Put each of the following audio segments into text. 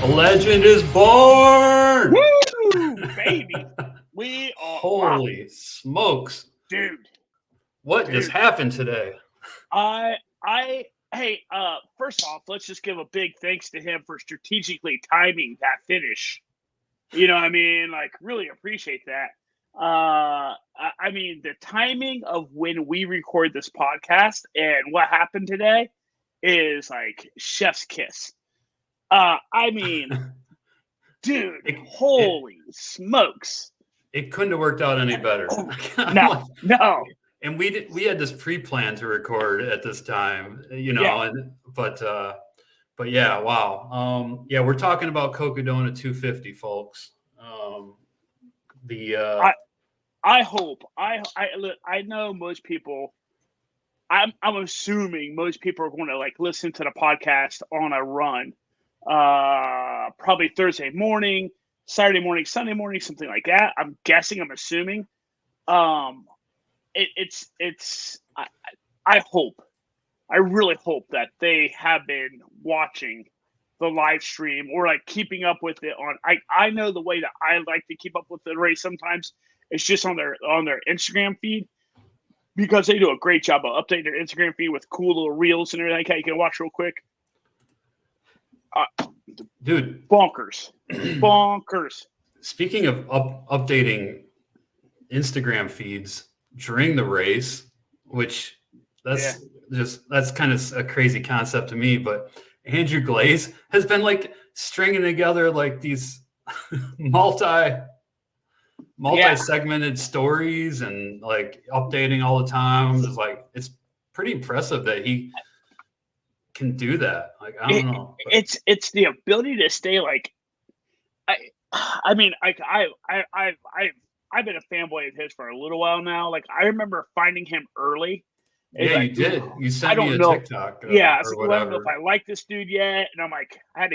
A legend is born! Woo, baby. We are. Holy smokes. Dude. What just happened today? Hey, first off, let's just give a big thanks to him for strategically timing that finish. You know what I mean? Like, really appreciate that. I mean, the timing of when we record this podcast and what happened today is like chef's kiss. I mean, dude, holy smokes. It couldn't have worked out any better. No. And we had this pre-plan to record at this time, you know, but yeah, wow. Yeah, we're talking about Cocodona 250, folks. I hope I know most people. I'm assuming most people are going to like listen to the podcast on a run, probably Thursday morning, Saturday morning, Sunday morning, something like that. I'm guessing. I'm assuming. I really hope that they have been watching the live stream or like keeping up with it on. I know the way that I like to keep up with the race sometimes. It's just on their Instagram feed because they do a great job of updating their Instagram feed with cool little reels and everything. Okay, you can watch real quick. Dude, bonkers. Speaking of updating Instagram feeds during the race, which that's kind of a crazy concept to me, but Andrew Glaze has been like stringing together like these multi-segmented stories and like updating all the time. It's like, it's pretty impressive that he can do that. Like, I don't know. But it's the ability to stay like, I mean, I've been a fanboy of his for a little while now. Like, I remember finding him early. Yeah, like, you did. You sent me a TikTok. I was like, I don't know if I like this dude yet. And I'm like, I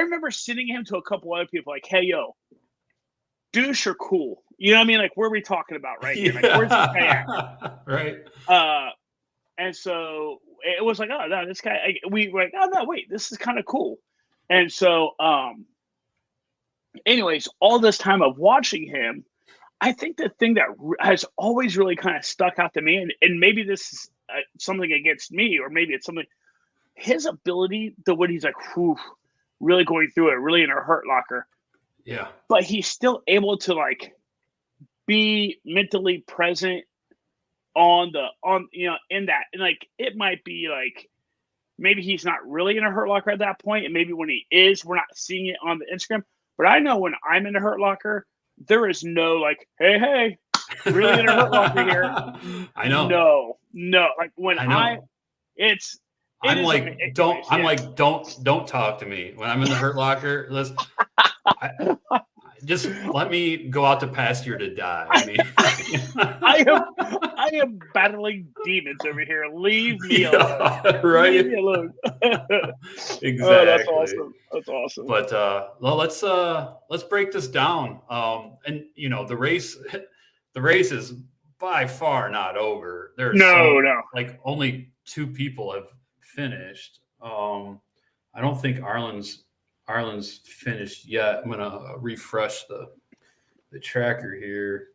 remember sending him to a couple other people like, hey, yo, douche or cool? You know what I mean? Like, where are we talking about right here? Like, where's this guy at? Right. And so it was like, oh, no, this guy, we were like, oh, no, wait, this is kind of cool. And so, anyways, all this time of watching him, I think the thing that has always really kind of stuck out to me, and maybe this is something against me, or maybe it's something, his ability, when he's like, whew, really going through it, really in a hurt locker. Yeah. But he's still able to like be mentally present in that. And like, it might be like, maybe he's not really in a hurt locker at that point. And maybe when he is, we're not seeing it on the Instagram. But I know when I'm in a hurt locker, there is no like, hey, really in a hurt locker here. I know. No. Like when don't talk to me when I'm in the hurt locker. Listen, just let me go out to pasture to die. I mean, I am battling demons over here. Leave me alone. Right? Leave me alone. Exactly. Oh, that's awesome. But well, let's break this down. And you know, the race is by far not over. There's no. Like only 2 people have finished. I don't think Arland's finished yet. I'm gonna refresh the tracker here.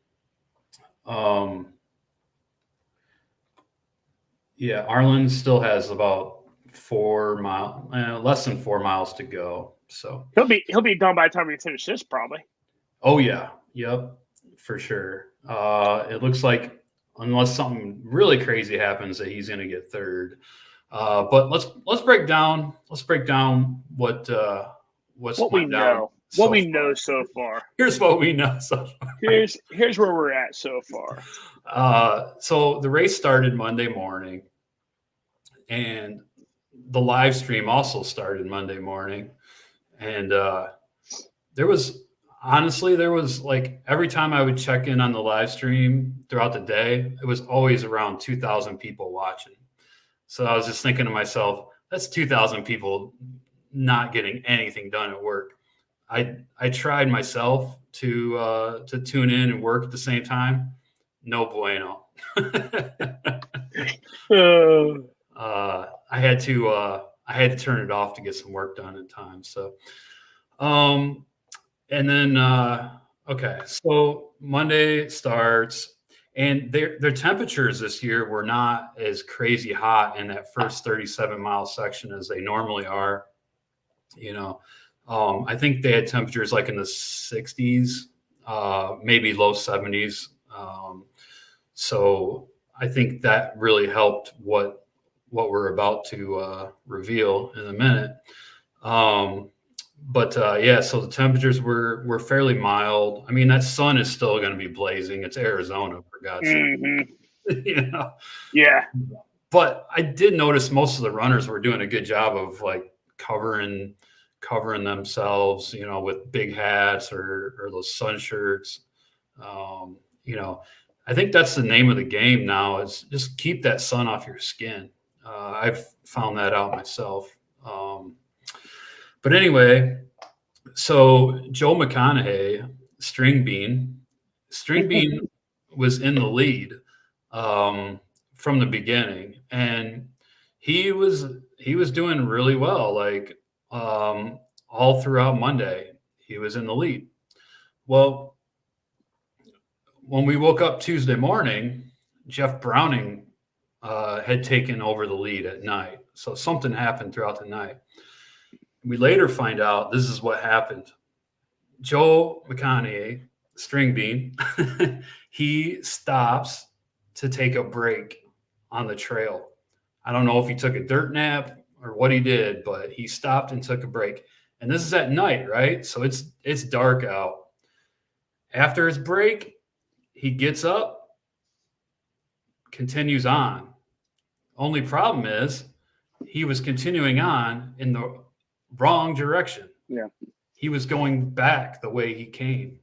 Yeah, Arland still has about 4 miles, less than 4 miles to go. So he'll be done by the time we finish this, probably. Oh yeah, yep, for sure. It looks like unless something really crazy happens, that he's gonna get third. But let's break down what we know. What we know so far. Here's what we know so far. Here's where we're at so far. So the race started Monday morning, and the live stream also started Monday morning. And there was like every time I would check in on the live stream throughout the day, it was always around 2,000 people watching. So I was just thinking to myself, that's 2,000 people not getting anything done at work. I tried myself to tune in and work at the same time. No bueno. I had to turn it off to get some work done in time. So And then okay, so Monday starts, and their temperatures this year were not as crazy hot in that first 37-mile section as they normally are. You know, I think they had temperatures like in the 60s, maybe low 70s. So I think that really helped what we're about to reveal in a minute. But yeah, so the temperatures were fairly mild. I mean, that sun is still going to be blazing. It's Arizona, for God's sake. You know? Yeah. But I did notice most of the runners were doing a good job of like covering themselves, you know, with big hats or those sun shirts. You know, I think that's the name of the game now, is just keep that sun off your skin. I've found that out myself. But anyway, so Joe McConaughey, String Bean was in the lead from the beginning, and he was doing really well. Like all throughout Monday, he was in the lead. Well, when we woke up Tuesday morning, Jeff Browning had taken over the lead at night. So something happened throughout the night. We later find out this is what happened. Joe McConaughey, String Bean, he stops to take a break on the trail. I don't know if he took a dirt nap or what he did, but he stopped and took a break. And this is at night, right? So it's dark out. After his break, he gets up, continues on. Only problem is he was continuing on in the wrong direction. Yeah. He was going back the way he came.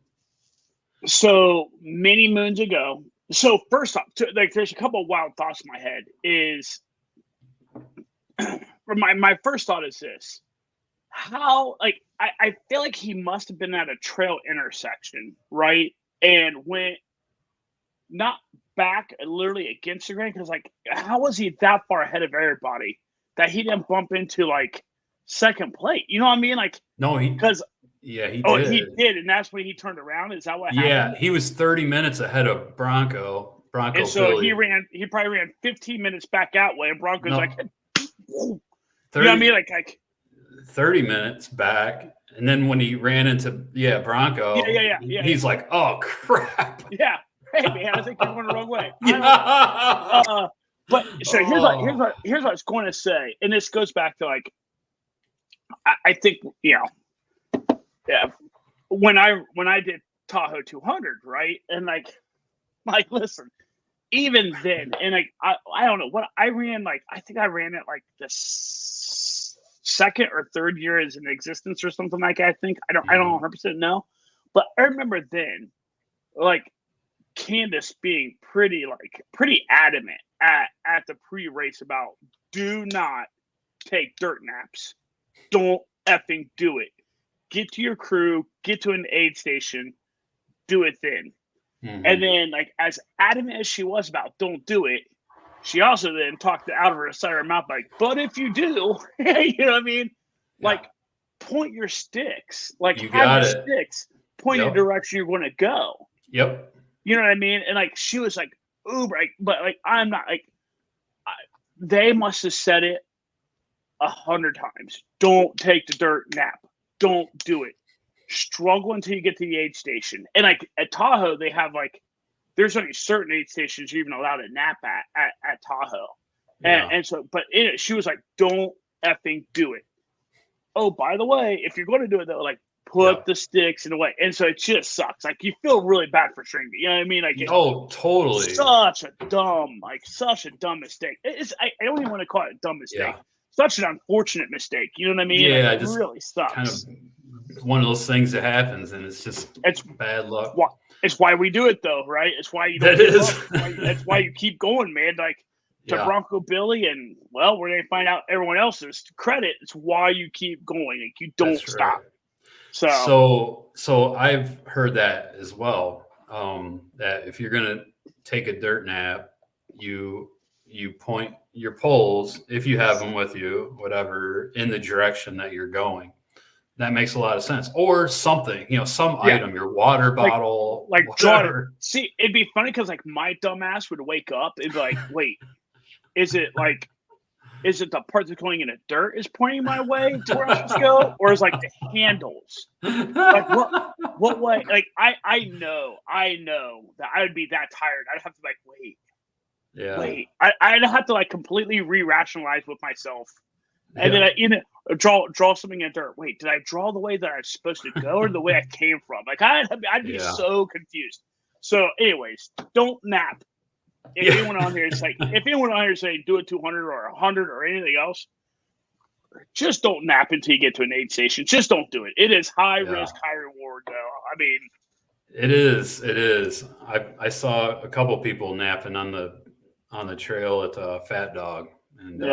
So many moons ago. So first off, like there's a couple of wild thoughts in my head. Is my first thought is this: how, like, I feel like he must have been at a trail intersection, right? And went not back literally against the grain, because like, how was he that far ahead of everybody that he didn't bump into like second plate? You know what I mean? Like, no, because he did. He did, and that's when he turned around. Is that what happened? Yeah, he was 30 minutes ahead of Bronco. And so Billy. he probably ran 15 minutes back that way, and Bronco's like, 30, you know what I mean? Like 30 minutes back. And then when he ran into Bronco, he's like, oh crap. Yeah. Hey man, I think you're going the wrong way. Yeah. But so here's what I was going to say, and this goes back to like, I think, you know, yeah, when I did Tahoe 200, right, and like listen, even then, and like I don't know what I ran, like I think I ran it like the second or third year as in existence or something like that. I think I don't 100% know, but I remember then, like, Candace being pretty adamant at the pre-race about, do not take dirt naps. Don't effing do it. Get to your crew, get to an aid station, do it then. Mm-hmm. And then, like, as adamant as she was about don't do it, she also then talked out of her side of her mouth, like, but if you do, you know what I mean? Yeah. Like, point your sticks. Like, you have your sticks, point the direction you're going to go. Yep. You know what I mean? And like, she was like, uber, like, but like, I'm not like, they must have said it 100 times. Don't take the dirt nap. Don't do it. Struggle until you get to the aid station. And like at Tahoe, they have like, there's only certain aid stations you're even allowed to nap at Tahoe. Yeah. And so, but she was like, don't effing do it. Oh, by the way, if you're going to do it though, like, put the sticks in the way. And so it just sucks. Like, you feel really bad for String Bean. You know what I mean? Like, totally. Such a dumb mistake. I don't even want to call it a dumb mistake. Yeah. Such an unfortunate mistake. You know what I mean? Yeah, like, it really sucks. Kind of one of those things that happens, and it's bad luck. It's why we do it, though, right? It's why you don't That's why you keep going, man. Like, to Bronco Billy, and well, we're gonna find out everyone else's credit. It's why you keep going. Like, you don't stop. Right. So I've heard that as well. That if you're gonna take a dirt nap, you point your poles, if you have them with you, whatever, in the direction that you're going. that makes a lot of sense. Or something, some item, your water bottle, like whatever. See, it'd be funny because like my dumbass would wake up and be like, wait, is it the part that's going in the dirt is pointing my way to where I'm supposed to go? Or is like the handles? Like what way? Like I know that I would be that tired. I'd have to like wait. I'd have to like completely re-rationalize with myself. And then I draw something in dirt. Wait, did I draw the way that I was supposed to go or the way I came from? Like I'd be so confused. So anyways, don't nap. If anyone on here is saying do a 200 or 100 or anything else, just don't nap until you get to an aid station. Just don't do it. It is high risk, high reward, though. I mean, it is. I saw a couple people napping on the trail at Fat Dog, and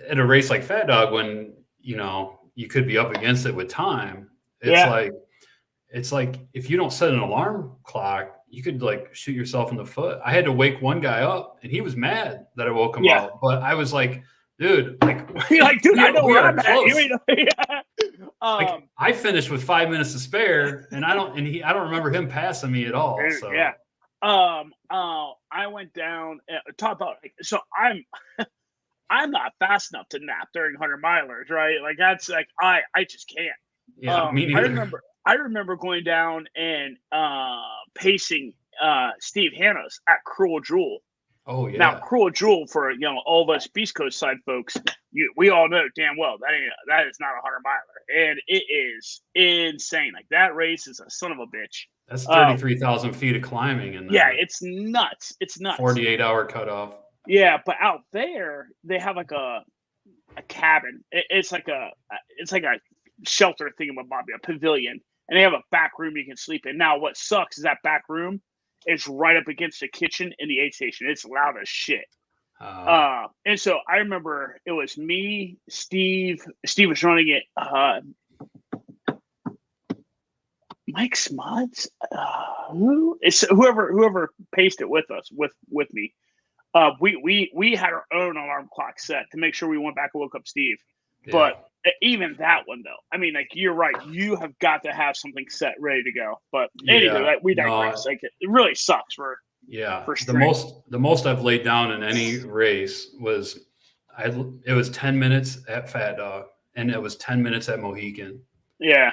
at a race like Fat Dog, when you could be up against it with time, it's like if you don't set an alarm clock, you could like shoot yourself in the foot. I had to wake one guy up, and he was mad that I woke him up. But I was like, dude, dude, I know where I'm at. I finished with 5 minutes to spare, and I don't remember him passing me at all. So I went down. Talk about so I'm not fast enough to nap during 100 milers, right? Like that's like I just can't. Yeah, me neither. I remember going down and pacing Steve Hanna's at Cruel Jewel. Oh yeah. Now Cruel Jewel for all of us Beast Coast side folks, we all know damn well that is not a 100 miler, and it is insane. Like that race is a son of a bitch. That's 33,000 feet of climbing in there. Yeah, it's nuts. 48-hour cutoff. Yeah, but out there they have like a cabin. It's like a shelter thingamabobby, a pavilion. And they have a back room you can sleep in. Now, what sucks is that back room is right up against the kitchen in the aid station. It's loud as shit. And so I remember it was me, Steve. Steve was running it. Mike Smuds? Whoever paced it with us, with me. We had our own alarm clock set to make sure we went back and woke up Steve. Yeah. But even that one, though, I mean, like you're right. You have got to have something set ready to go. But anyway, we digress. Like it really sucks for the most I've laid down in any race was it was 10 minutes at Fat Dog and it was 10 minutes at Mohican. Yeah,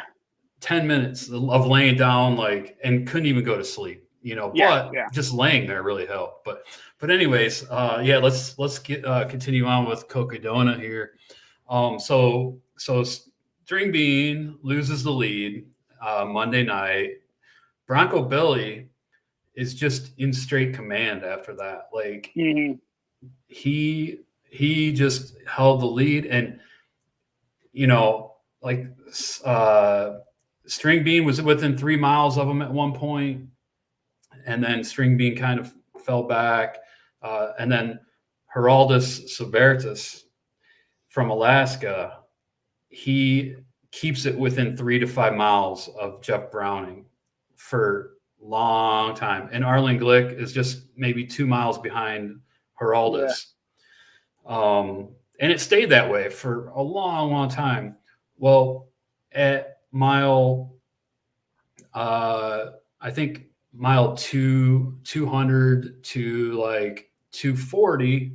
10 minutes of laying down and couldn't even go to sleep. Just laying there really helped. But anyways, let's continue on with Cocodona here. So String Bean loses the lead Monday night. Bronco Billy is just in straight command after that. He just held the lead, and String Bean was within 3 miles of him at one point, and then String Bean kind of fell back, and then Geraldus Sabertus from Alaska, he keeps it within 3 to 5 miles of Jeff Browning for a long time. And Arland Glick is just maybe 2 miles behind Geraldus. Yeah. And it stayed that way for a long, long time. Well, at mile, I think mile 200 to 240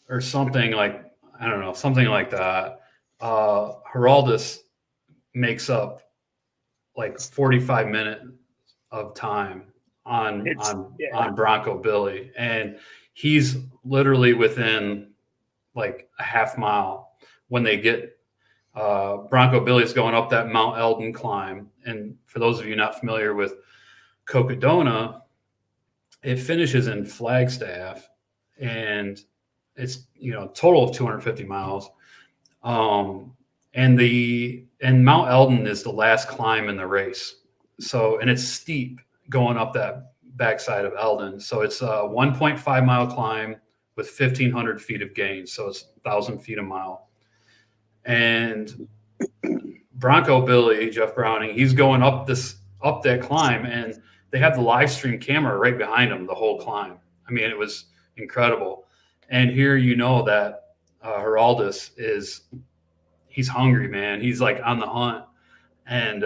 or something I don't know, something like that. Geraldus makes up 45 minutes of time on Bronco Billy, and he's literally within a half mile when they get Bronco Billy's going up that Mount Eldon climb. And for those of you not familiar with Cocodona, it finishes in Flagstaff, and it's total of 250 miles. And Mount Eldon is the last climb in the race. So, and it's steep going up that backside of Eldon. So it's a 1.5 mile climb with 1,500 feet of gain. So it's 1,000 feet a mile. And Bronco Billy, Jeff Browning, he's going up that climb, and they have the live stream camera right behind him the whole climb. I mean, it was incredible. And here that Geraldus is he's hungry, man. He's like on the hunt, and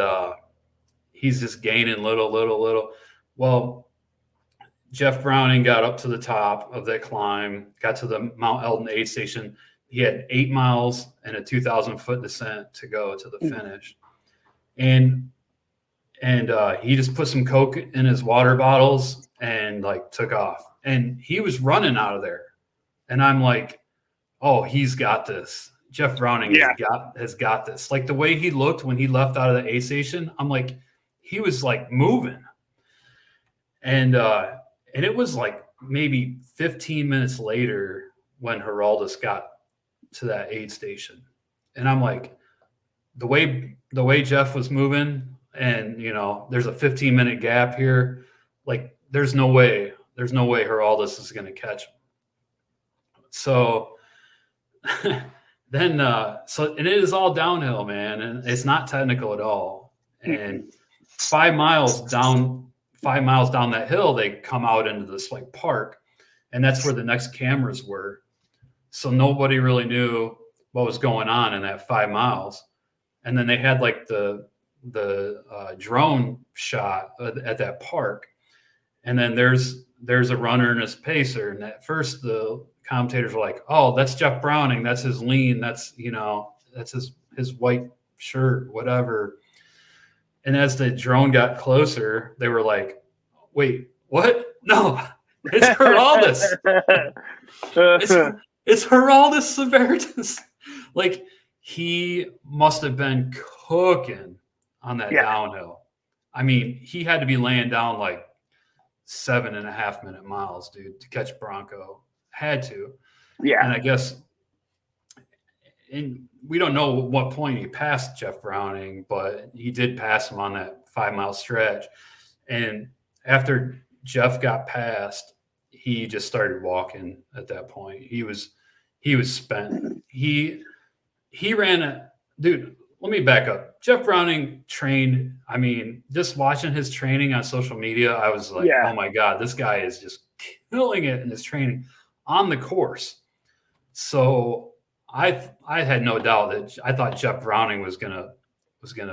he's just gaining little. Well, Jeff Browning got up to the top of that climb, got to the Mount Eldon aid station. He had 8 miles and a 2,000-foot descent to go to the finish. And he just put some Coke in his water bottles and like took off. And he was running out of there. And I'm like, oh, he's got this. Jeff Browning has got this. Like the way he looked when he left out of the aid station, I'm like, he was like moving. And it was like maybe 15 minutes later when Geraldus got to that aid station. And I'm like, the way Jeff was moving, and there's a 15-minute gap here, like there's no way Geraldus is going to catch him. So then and it is all downhill, man, and it's not technical at all. And 5 miles down that hill, they come out into this like park, and that's where the next cameras were. So nobody really knew what was going on in that 5 miles. And then they had like the drone shot at that park. And then there's a runner and his pacer. And at first the commentators were like, oh, that's Jeff Browning. That's his lean. That's his white shirt, whatever. And as the drone got closer, they were like, wait, what? No, it's Geraldus. It's Geraldus Severus. Like, he must have been cooking on that downhill. I mean, he had to be laying down like 7.5 minute miles, dude, to catch Bronco. Had to. Yeah. And I guess, and we don't know what point he passed Jeff Browning, but he did pass him on that 5 mile stretch. And after Jeff got past, he just started walking at that point. He was spent. He ran dude, let me back up. Jeff Browning trained. I mean, just watching his training on social media, I was like, oh my God, this guy is just killing it in his training on the course. So I had no doubt that I thought Jeff Browning was gonna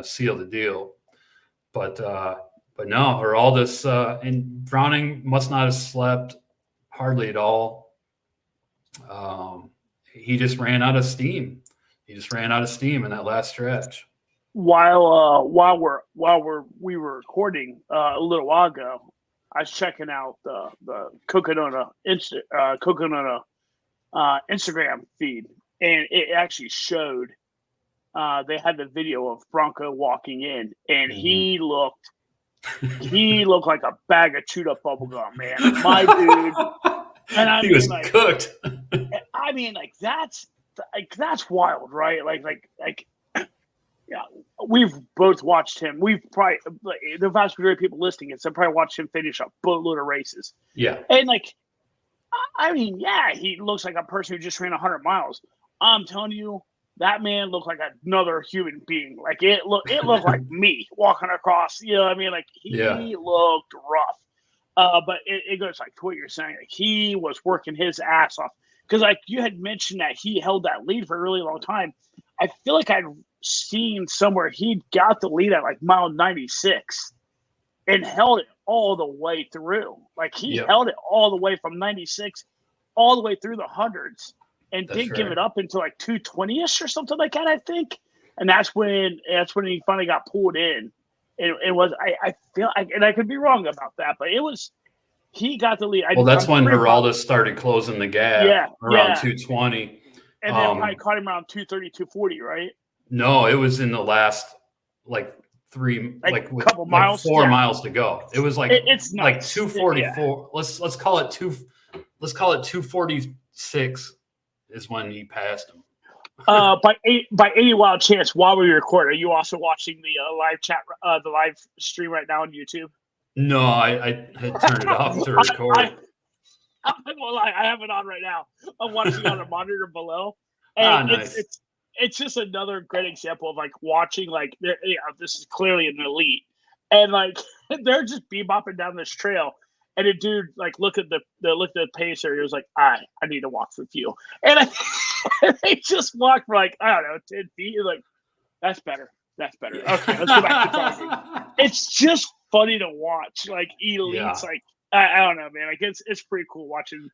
seal the deal. But no, Geraldus and Browning must not have slept hardly at all. He just ran out of steam. He just ran out of steam in that last stretch. While we were recording a little while ago, I was checking out the Cocodona Instagram feed, and it actually showed they had the video of Bronco walking in, and he looked like a bag of chewed up bubble gum, man. My dude, and he was like, cooked. I mean, like that's wild, right? Like, yeah, we've both watched him. We've probably, the vast majority of people listening it, so probably watched him finish a boatload of races. Yeah, and like, I mean, yeah, he looks like a person who just ran 100 miles. I'm telling you, that man looked like another human being. Like it looked like me walking across. You know what I mean? Like he looked rough. But it goes like to what you're saying. Like, he was working his ass off. Because like you had mentioned that he held that lead for a really long time. I feel like I'd seen somewhere he got the lead at like mile 96 and held it all the way through. Like he held it all the way from 96 all the way through the hundreds and didn't give it up until like 220-ish or something like that, I think. And that's when he finally got pulled in. It was I feel like, and I could be wrong about that, but it was. He got the lead. That's when Geraldus started closing the gap around 220. And then probably caught him around 230, 240, right? No, it was in the last like couple miles, 4 miles to go. It was like it's like 244. Let's call it 246 is when he passed him. By any wild chance, while we record, are you also watching the live chat, the live stream right now on YouTube? No, I had turned it off to record. I'm not gonna lie, I have it on right now. I'm watching on a monitor below, and nice. it's just another great example of like watching like this is clearly an elite, and like they're just bebopping down this trail, and a dude like look at the pacer. He was like, I need to walk with you, and they just walk for like, I don't know, 10 feet. You're like, that's better. That's better. Okay, let's go back to talking. It's just funny to watch. Like elites, Yeah. like I don't know, man. Like it's pretty cool watching.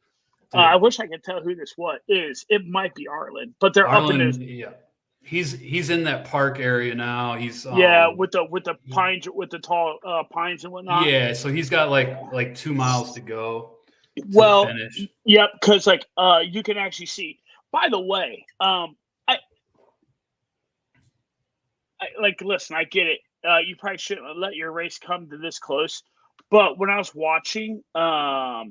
I wish I could tell who this is. It might be Arland, but they're up in this. Yeah, he's in that park area now. He's with the pines, with the tall pines and whatnot. Yeah, so he's got like 2 miles to go. Well, finish. Yep, because like you can actually see. By the way, I like listen. I get it. You probably shouldn't let your race come to this close, but when I was watching, the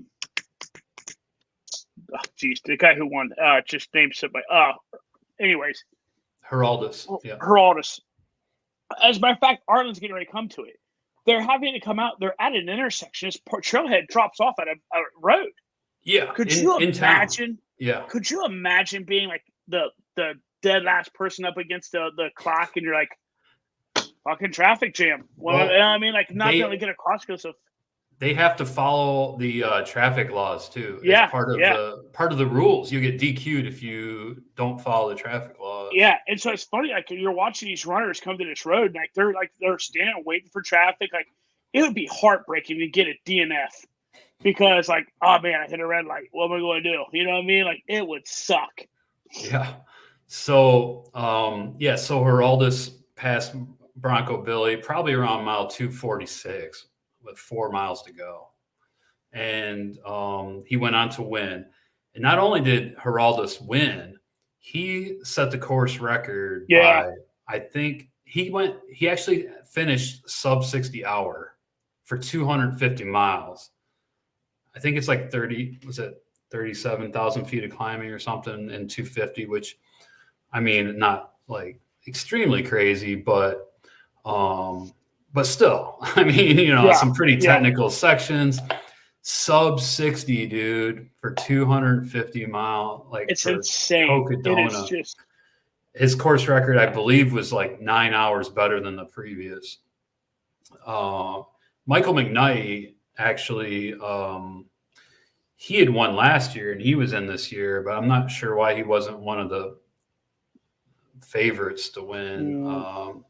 guy who won just named somebody. Anyways, Heraldus. Yeah. Heraldus. As a matter of fact, Arlen's getting ready to come to it. They're having to come out. They're at an intersection. This trailhead drops off at a road. Yeah. Could you imagine? Yeah. Could you imagine being like the dead last person up against the clock, and you're like, fucking traffic jam? Well, I mean, like not going to get across because of. They have to follow the traffic laws too. Yeah, it's part of the rules. You get DQ'd if you don't follow the traffic laws. Yeah, and so it's funny. Like you're watching these runners come to this road, and they're standing waiting for traffic. Like it would be heartbreaking to get a DNF because, like, oh man, I hit a red light. What am I going to do? You know what I mean? Like it would suck. Yeah. So so Heraldus passed Bronco Billy probably around mile 246. With 4 miles to go. And he went on to win. And not only did Heraldus win, he set the course record by, I think he actually finished sub 60 hour for 250 miles. I think it's like 37,000 feet of climbing or something in 250, which I mean, not like extremely crazy, but still, I mean, some pretty technical sections. Sub 60, dude, for 250 mile. Like it's insane. Cocodona. It is just. His course record, I believe, was like 9 hours better than the previous. Michael McKnight actually, he had won last year and he was in this year, but I'm not sure why he wasn't one of the favorites to win.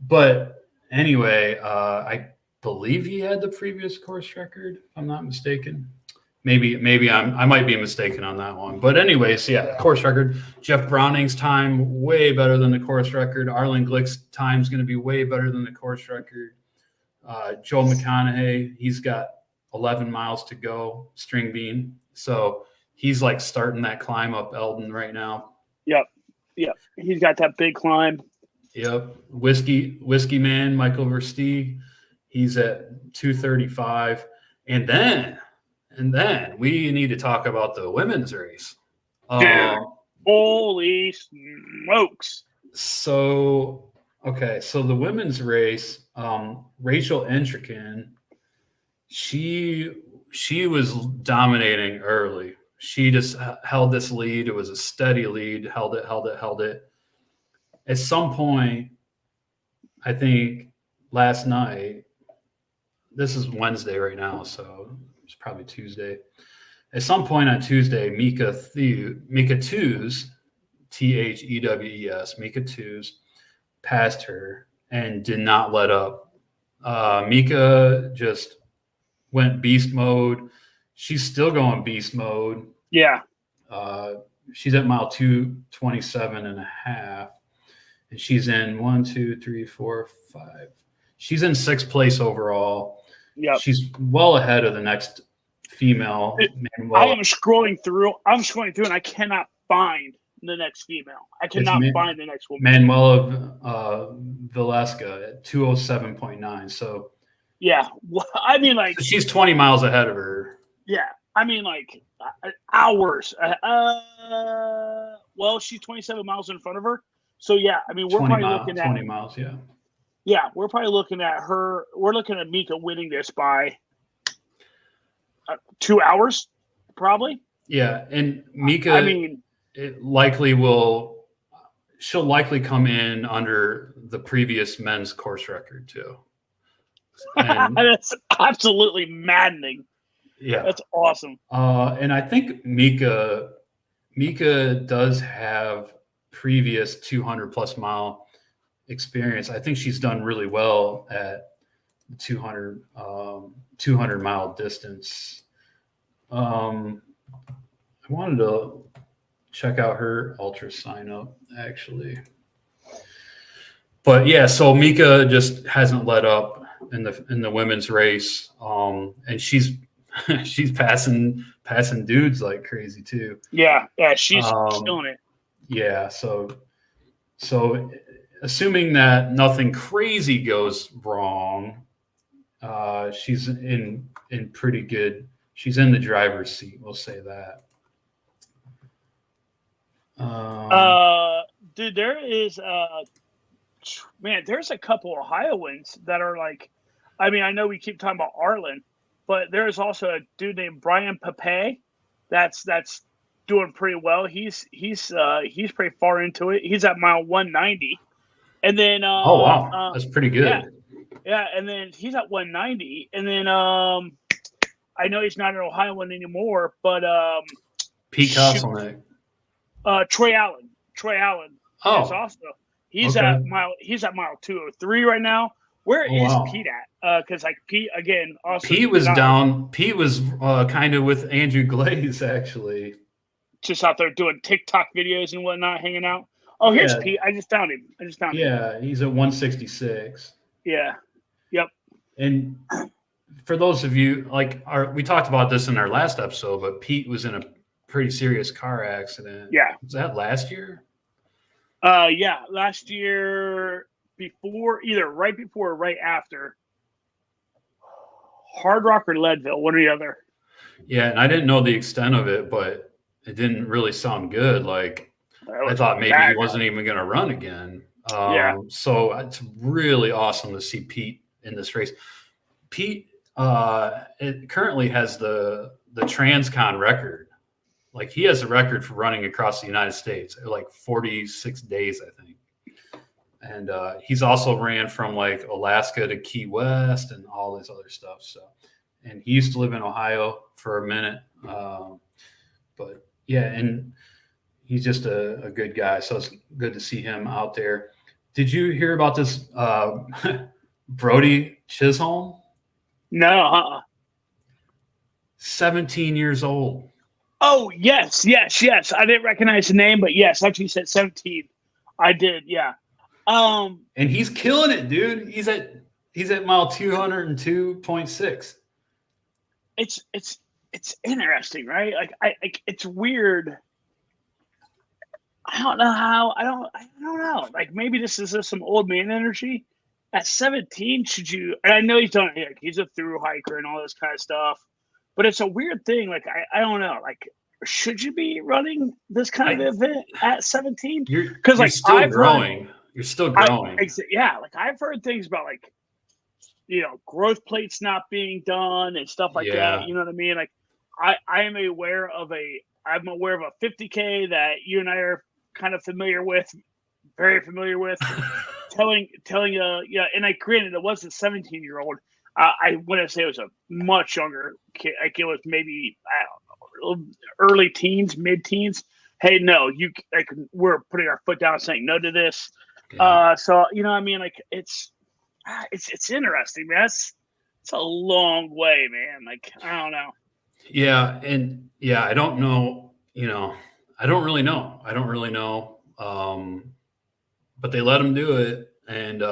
But anyway, I believe he had the previous course record, if I'm not mistaken. Maybe I might be mistaken on that one. But anyways, course record. Jeff Browning's time way better than the course record. Arlen Glick's time's going to be way better than the course record. Joe McConaughey, he's got 11 miles to go, string bean. So he's like starting that climb up Eldon right now. Yep. He's got that big climb. Yep. Whiskey Man, Michael Versteeg, he's at 235. And then we need to talk about the women's race. Holy smokes. So the women's race, Rachel Entrekin, she was dominating early. She just held this lead. It was a steady lead, held it. At some point, I think last night, this is Wednesday right now, so it's probably Tuesday. At some point on Tuesday, Mika Tews, Thews, Mika Tews, passed her and did not let up. Mika just went beast mode. She's still going beast mode. Yeah. She's at mile 227 and a half. And she's in 1, 2, 3, 4, 5. She's in 6th place overall. Yeah. She's well ahead of the next female. I'm scrolling through, and I cannot find the next female. I cannot find the next woman. Manuela Valeska at 207.9. So yeah, I mean, like she's 20 miles ahead of her. Yeah, I mean, like hours. Well, she's 27 miles in front of her. So yeah, I mean, we're probably looking at 20 miles. Yeah. Yeah, we're probably looking at her. We're looking at Mika winning this by 2 hours, probably. Yeah, and Mika, I mean, she'll likely come in under the previous men's course record too. That's absolutely maddening. Yeah, that's awesome. And I think Mika Mika does have previous 200 plus mile experience. I think she's done really well at 200 mile distance. I wanted to check out her ultra sign up actually. But yeah, so Mika just hasn't let up in the women's race, and she's passing dudes like crazy too. Yeah, she's killing it. Yeah, so assuming that nothing crazy goes wrong, she's in pretty good. She's in the driver's seat. We'll say that. Dude, there is there's a couple Ohioans that are like, I mean, I know we keep talking about Arland, but there's also a dude named Brian Pape that's doing pretty well. He's pretty far into it. He's at mile 190, and then oh wow, that's pretty good. Yeah, and then he's at 190, and then I know he's not an Ohioan anymore, but Pete Kostelnick. Troy Allen is also. He's okay. at mile 203 right now. Where is Pete at? Because like Pete again, also Pete was down. Pete was kind of with Andrew Glaze actually, just out there doing TikTok videos and whatnot, hanging out. Oh, here's Pete. I just found him. Yeah, he's at 166. Yeah. Yep. And for those of you we talked about this in our last episode, but Pete was in a pretty serious car accident. Yeah. Was that last year? Yeah, last year either right before or right after. Hardrock or Leadville, one or the other. Yeah, and I didn't know the extent of it, but it didn't really sound good. Like I thought maybe he wasn't even going to run again. So it's really awesome to see Pete in this race. Pete it currently has the Transcon record. Like he has a record for running across the United States, like 46 days, I think. And he's also ran from like Alaska to Key West and all this other stuff. So, and he used to live in Ohio for a minute. But yeah, and he's just a good guy. So it's good to see him out there. Did you hear about this Brody Chisholm? No. 17 years old. Oh, yes. I didn't recognize the name, but yes, actually said 17. I did, yeah. And he's killing it, dude. He's at mile 202.6. It's interesting, right? Like it's weird. I don't know. Like maybe this is just some old man energy. At 17, should you? And I know he's done. Like, he's a through hiker and all this kind of stuff. But it's a weird thing. Like I don't know. Like should you be running this kind of event at 17? Because like still growing. You're still growing. Yeah. Like I've heard things about like, growth plates not being done and stuff like that. You know what I mean? Like I'm aware of a 50K that you and I are kind of very familiar with. telling and granted it wasn't a 17-year-old. I want to say it was a much younger kid. Like it was maybe early teens, mid-teens. Hey, no, we're putting our foot down, saying no to this. Okay. So you know what I mean? Like it's interesting, man. It's a long way, man. Like I don't know. Yeah, and I don't know. I don't really know. But they let him do it, and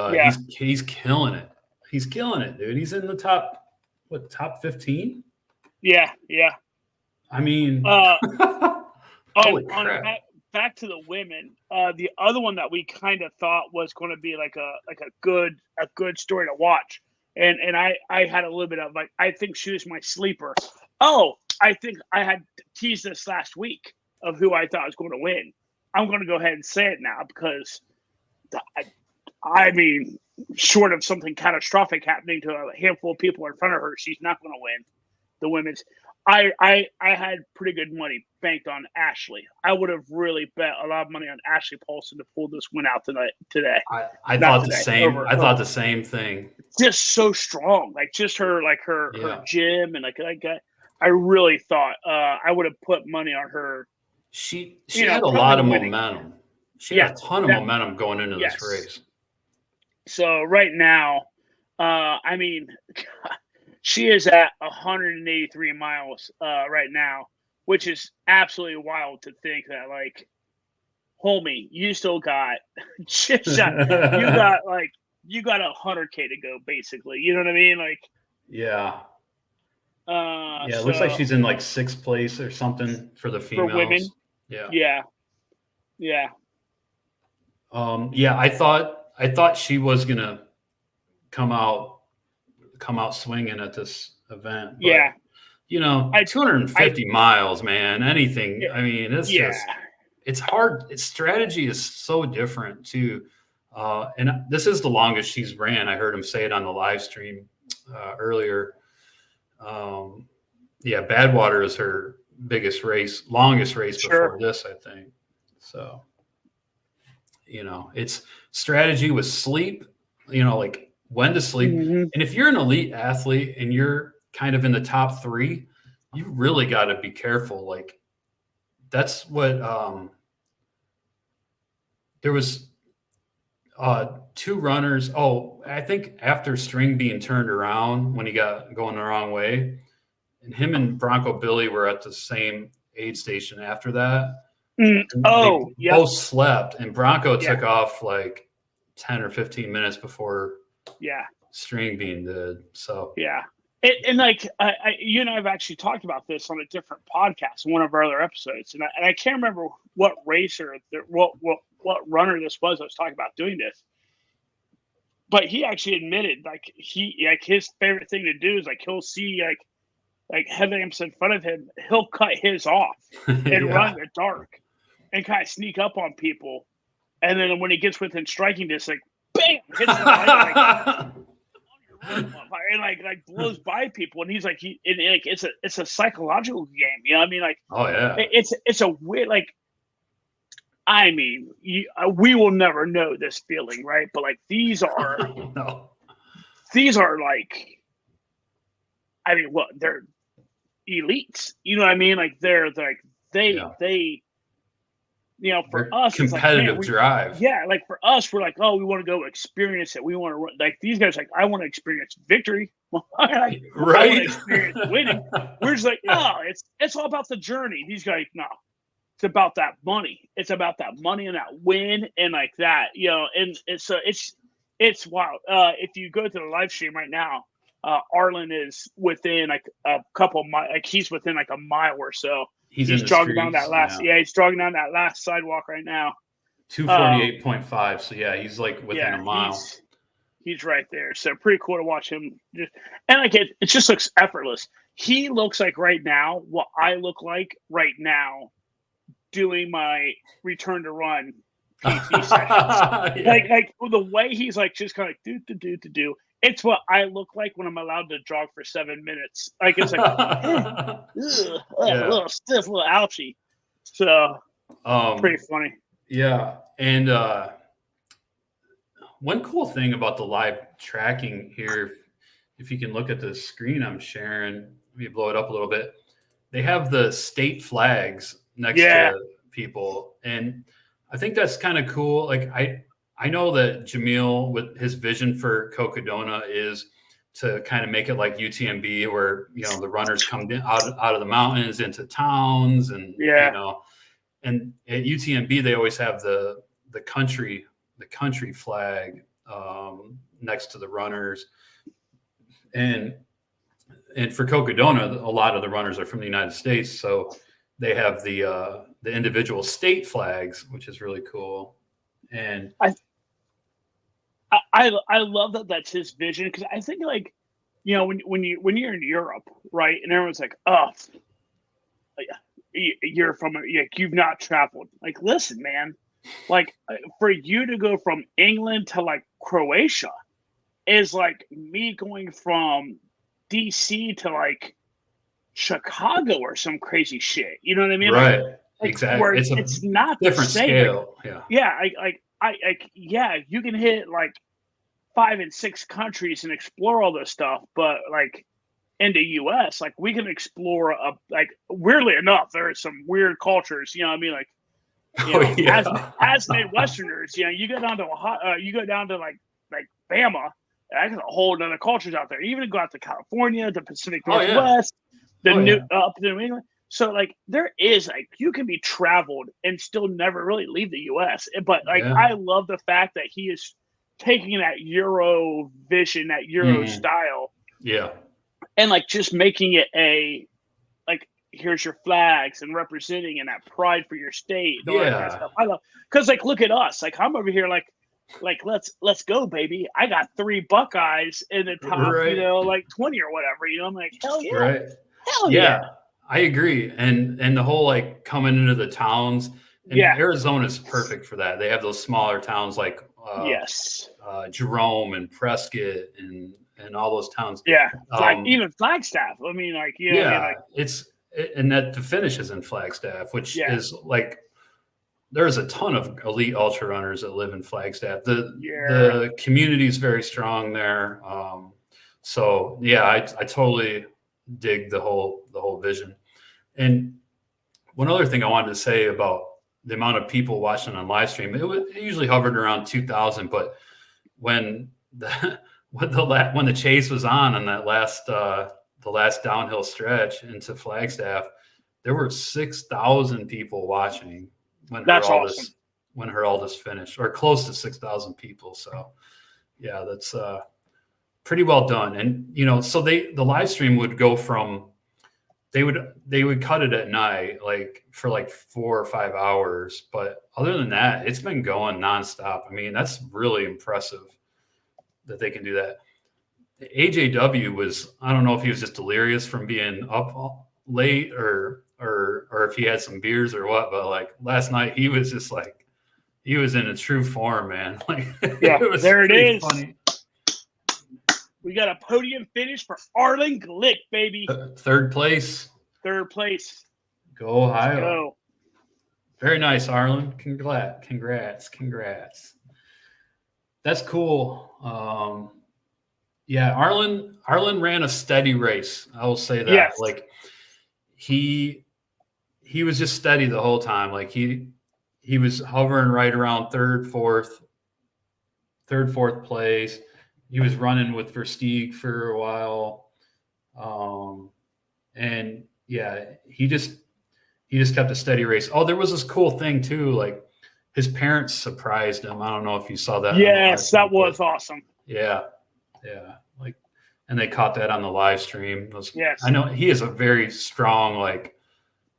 he's killing it. He's killing it, dude. He's in the top 15? Yeah. I mean, holy crap. Back to the women. The other one that we kind of thought was going to be like a good story to watch, and I had a little bit of like I think she was my sleeper. Oh, I think I had teased this last week of who I thought was going to win. I'm going to go ahead and say it now because I mean, short of something catastrophic happening to a handful of people in front of her, she's not going to win the women's. I had pretty good money banked on Ashley. I would have really bet a lot of money on Ashley Paulson to pull this win out today. I thought the same. I thought the same thing. Just so strong, like just her gym and like I really thought I would have put money on her She You know, had a coming lot of and winning. momentum. She Yeah, had a ton of that, momentum going into this yes. race. So right now, I mean, she is at 183 miles right now, which is absolutely wild to think that, like, homie, you still got just you got 100K to go, basically. You know what I mean? Like, Yeah. Yeah, it looks like so she's in like 6th place or something for the for women, females. Yeah. yeah. Yeah, I thought she was gonna come out swinging at this event, Yeah, but you know, I, 250 miles, man. Anything. I mean, yeah, it's hard. Its strategy is so different too. And this is the longest she's ran. I heard him say it on the live stream earlier. Yeah, Badwater is her longest race before sure. this, I think. So, you know, it's strategy with sleep, you know, like when to sleep. Hmm. And if you're an elite athlete and you're kind of in the top 3, you really got to be careful. Like that's what there was 2 runners. Oh, I think after String being turned around when he got going the wrong way, and him and Bronco Billy were at the same aid station after that. And they Oh, yep. both slept, and Bronco Yeah. took off like 10 or 15 minutes before Yeah. String being did. So Yeah. And like you and I have actually talked about this on a different podcast, one of our other episodes, and I can't remember what racer, what runner this was. I was talking about doing this, but he actually admitted like his favorite thing to do is like he'll see like headlamps in front of him, he'll cut his off and yeah. run in the dark and kind of sneak up on people, and then when he gets within striking distance, like bam, hits the light, like, and like blows by people, and he's like it's a psychological game, you know what I mean? Like, Oh yeah, it's a weird, like, I mean, we will never know this feeling, right? But like these are no. like, I mean, what, they're elites, you know what I mean? Like they're like they you know, for They're us, competitive it's like, drive. yeah, like for us, we're like, oh, we want to go experience it. We want to, like, these guys, like, I want to experience victory. Like, right. I want to experience winning. We're just like, no, it's all about the journey. These guys, no, it's about that money. It's about that money and that win and like that, you know. And it's wild. If you go to the live stream right now, Arland is within like a couple miles, like he's within like a mile or so. He's jogging down that last. Yeah, he's jogging down that last sidewalk right now. 248.5. So yeah, he's like within a mile. He's right there. So pretty cool to watch him. And like it just looks effortless. He looks like right now what I look like right now doing my return to run PT sessions. Yeah. Like the way he's like just kind of like do. It's what I look like when I'm allowed to jog for 7 minutes. Like it's like a little stiff, a little ouchy. So pretty funny. Yeah. And one cool thing about the live tracking here, if you can look at the screen I'm sharing, let me blow it up a little bit. They have the state flags next to people. And I think that's kind of cool. Like I know that Jamil, with his vision for Cocodona, is to kind of make it like UTMB, where, you know, the runners come out of the mountains into towns, and you know, and at UTMB they always have the country flag next to the runners, and for Cocodona, a lot of the runners are from the United States, so they have the individual state flags, which is really cool. And I love that that's his vision, because I think, like, you know, when you're in Europe, right, and everyone's like, oh, you're from you've not traveled. Like, listen, man, like for you to go from England to like Croatia is like me going from DC to like Chicago or some crazy shit. You know what I mean? Right. Like, exactly. It's not different the same. scale. Like, yeah, you can hit like 5 and 6 countries and explore all this stuff, but like in the U.S., like we can explore like weirdly enough, there are some weird cultures. You know what I mean? Like, as Midwesterners, you go down to like Bama. There's a whole other cultures out there. Even go out to California, the Pacific Northwest, up to New England. So like there is like you can be traveled and still never really leave the U.S. But like I love the fact that he is taking that Euro vision, that Euro style, and like just making it a like here's your flags and representing and that pride for your state. And all that kind of stuff. I love because like look at us, like I'm over here like let's go, baby. I got 3 Buckeyes in the top, like 20 or whatever. I'm like hell yeah, hell yeah. I agree, and the whole like coming into the towns, and Arizona's perfect for that. They have those smaller towns like Jerome and Prescott and all those towns. Yeah, even Flagstaff. I mean, like it's and that the finish is in Flagstaff, which is like there's a ton of elite ultra runners that live in Flagstaff. The community is very strong there. So I totally dig the whole vision. And one other thing I wanted to say about the amount of people watching on live stream, it usually hovered around 2,000, but when the chase was on that last the last downhill stretch into Flagstaff, there were 6,000 people watching when her oldest finished, or close to 6,000 people. So yeah, that's pretty well done. And so the live stream would go from they would cut it at night, like for like 4 or 5 hours. But other than that, it's been going nonstop. I mean, that's really impressive that they can do that. AJW was, I don't know if he was just delirious from being up late or if he had some beers or what, but like last night he was just like, he was in a true form, man. Like, there it is. Funny. We got a podium finish for Arland Glick, baby. Third place. Go Ohio. Let's go. Very nice, Arland. Congrats. That's cool. Arland ran a steady race. I will say that. Yes. Like he was just steady the whole time. Like he was hovering right around third, fourth place. He was running with Versteeg for a while. And he just kept a steady race. Oh, there was this cool thing too. Like his parents surprised him. I don't know if you saw that. Yes, that was awesome. Yeah. Like, and they caught that on the live stream. Yes. I know he has a very strong, like,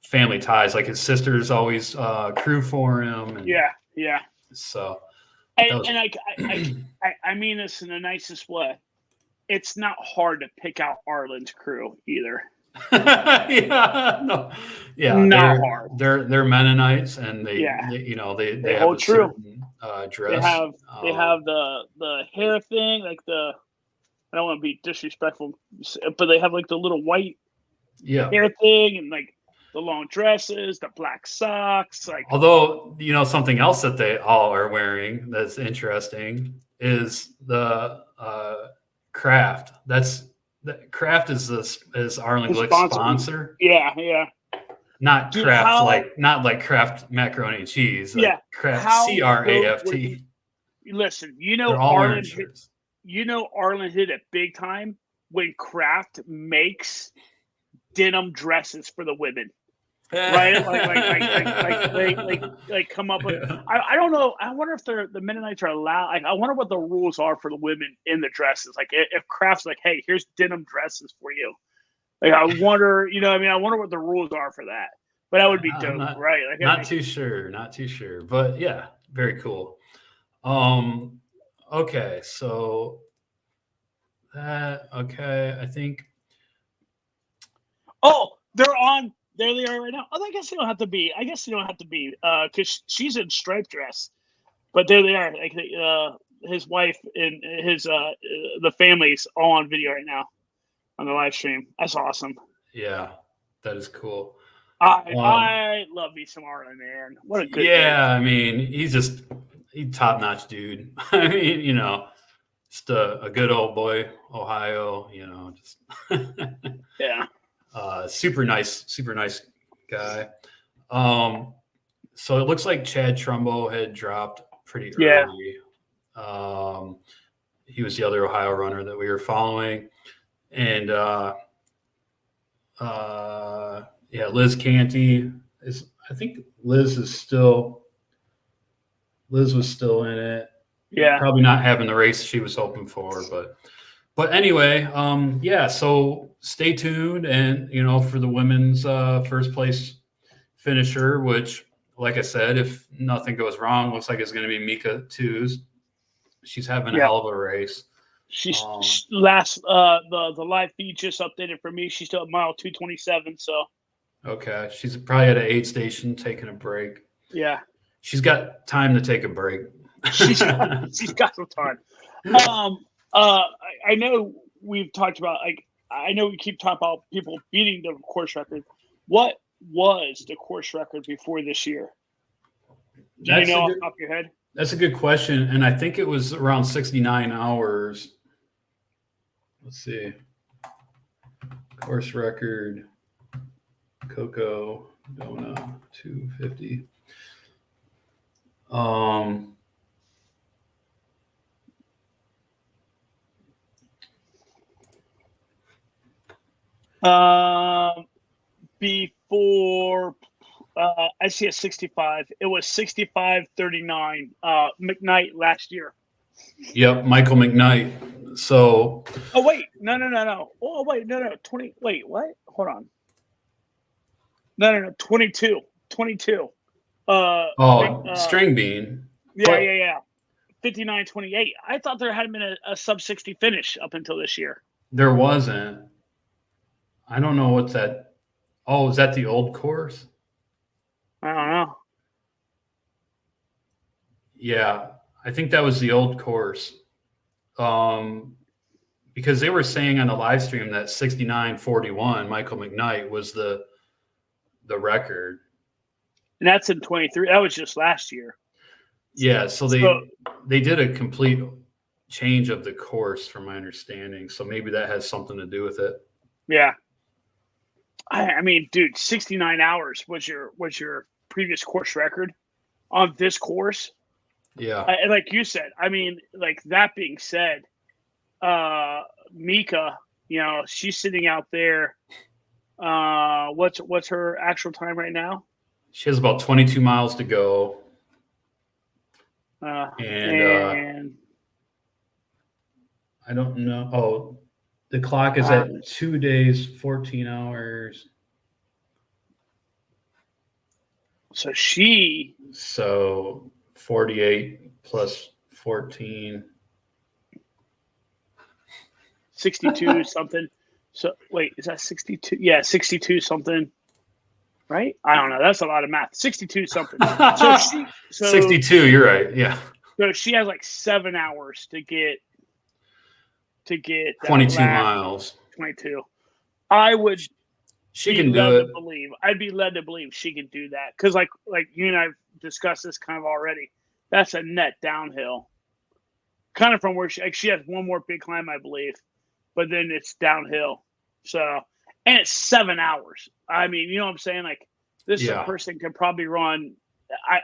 family ties. Like his sisters always crew for him. And yeah. So. I mean this in the nicest way. It's not hard to pick out Arland's crew either. Not hard. They're Mennonites, and they have hold a true. certain dress. They have the hair thing, like I don't want to be disrespectful, but they have like the little white hair thing, and like the long dresses, the black socks. Like, although something else that they all are wearing that's interesting is the Kraft. Kraft is Arland Glick's sponsor. Yeah. Not Kraft, not like Kraft macaroni and cheese. Like Kraft, Craft. Listen, Arland hit it big time when Kraft makes denim dresses for the women. Right, like come up with. I don't know. I wonder if the Mennonites are allowed. Like, I wonder what the rules are for the women in the dresses. Like, if Kraft's like, hey, here's denim dresses for you. Like, I wonder. I wonder what the rules are for that. But that would be dope, right? Like, not too sure. But yeah, very cool. Okay, so that I think. Oh, they're on. There they are right now. Oh, I guess you don't have to be. Because she's in striped dress. But there they are. Like his wife and his the family's all on video right now on the live stream. That's awesome. Yeah, that is cool. I love me some Arland, man. What a good man. I mean, he's top notch dude. I mean, just a good old boy, Ohio. Just Yeah. Super nice guy. So it looks like Chad Trumbo had dropped pretty Yeah. early. He was the other Ohio runner that we were following. And Liz Canty is, I think Liz was still in it. Yeah. Probably not having the race she was hoping for, but anyway, so stay tuned, and for the women's first place finisher, which, like I said, if nothing goes wrong, looks like it's going to be Mika Twos. She's having a hell of a race. She's the live feed just updated for me. She's still at mile 227. So okay, she's probably at an aid station taking a break. Yeah, she's got time to take a break. she's got some time. I know we've talked about, like, I know we keep talking about people beating the course record. What was the course record before this year? Do you know off the top of your head? That's a good question, and I think it was around 69 hours. Let's see. Course record, Cocodona 250. Before I see a 65. It was 65:39. McKnight last year. Yep, Michael McKnight. So. Oh wait, no. Oh wait, no. 20. Wait, what? Hold on. No. 22. String bean. Yeah. 59:28. I thought there hadn't been a sub 60 finish up until this year. There wasn't. I don't know what's that. Oh, is that the old course? I don't know. Yeah, I think that was the old course. Because they were saying on the live stream that 69:41, Michael McKnight was the record. And that's in 23. That was just last year. Yeah, so they did a complete change of the course, from my understanding. So maybe that has something to do with it. Yeah. I mean, dude, 69 hours was your previous course record on this course. Yeah. And like you said, I mean, like, that being said, Mika, she's sitting out there. What's her actual time right now? She has about 22 miles to go. And I don't know. Oh, the clock is at 2 days, 14 hours. So 48 plus 14. 62 something. So wait, is that 62? Yeah, 62 something. Right? I don't know. That's a lot of math. 62 something. So 62, you're right. Yeah. So she has like 7 hours to get 22 miles. 22. She can do it. I'd be led to believe she can do that, because like you and I've discussed this kind of already. That's a net downhill, kind of from where she has one more big climb, I believe, but then it's downhill. So, and it's 7 hours. I mean, you know what I'm saying? Like, this is a person can probably run.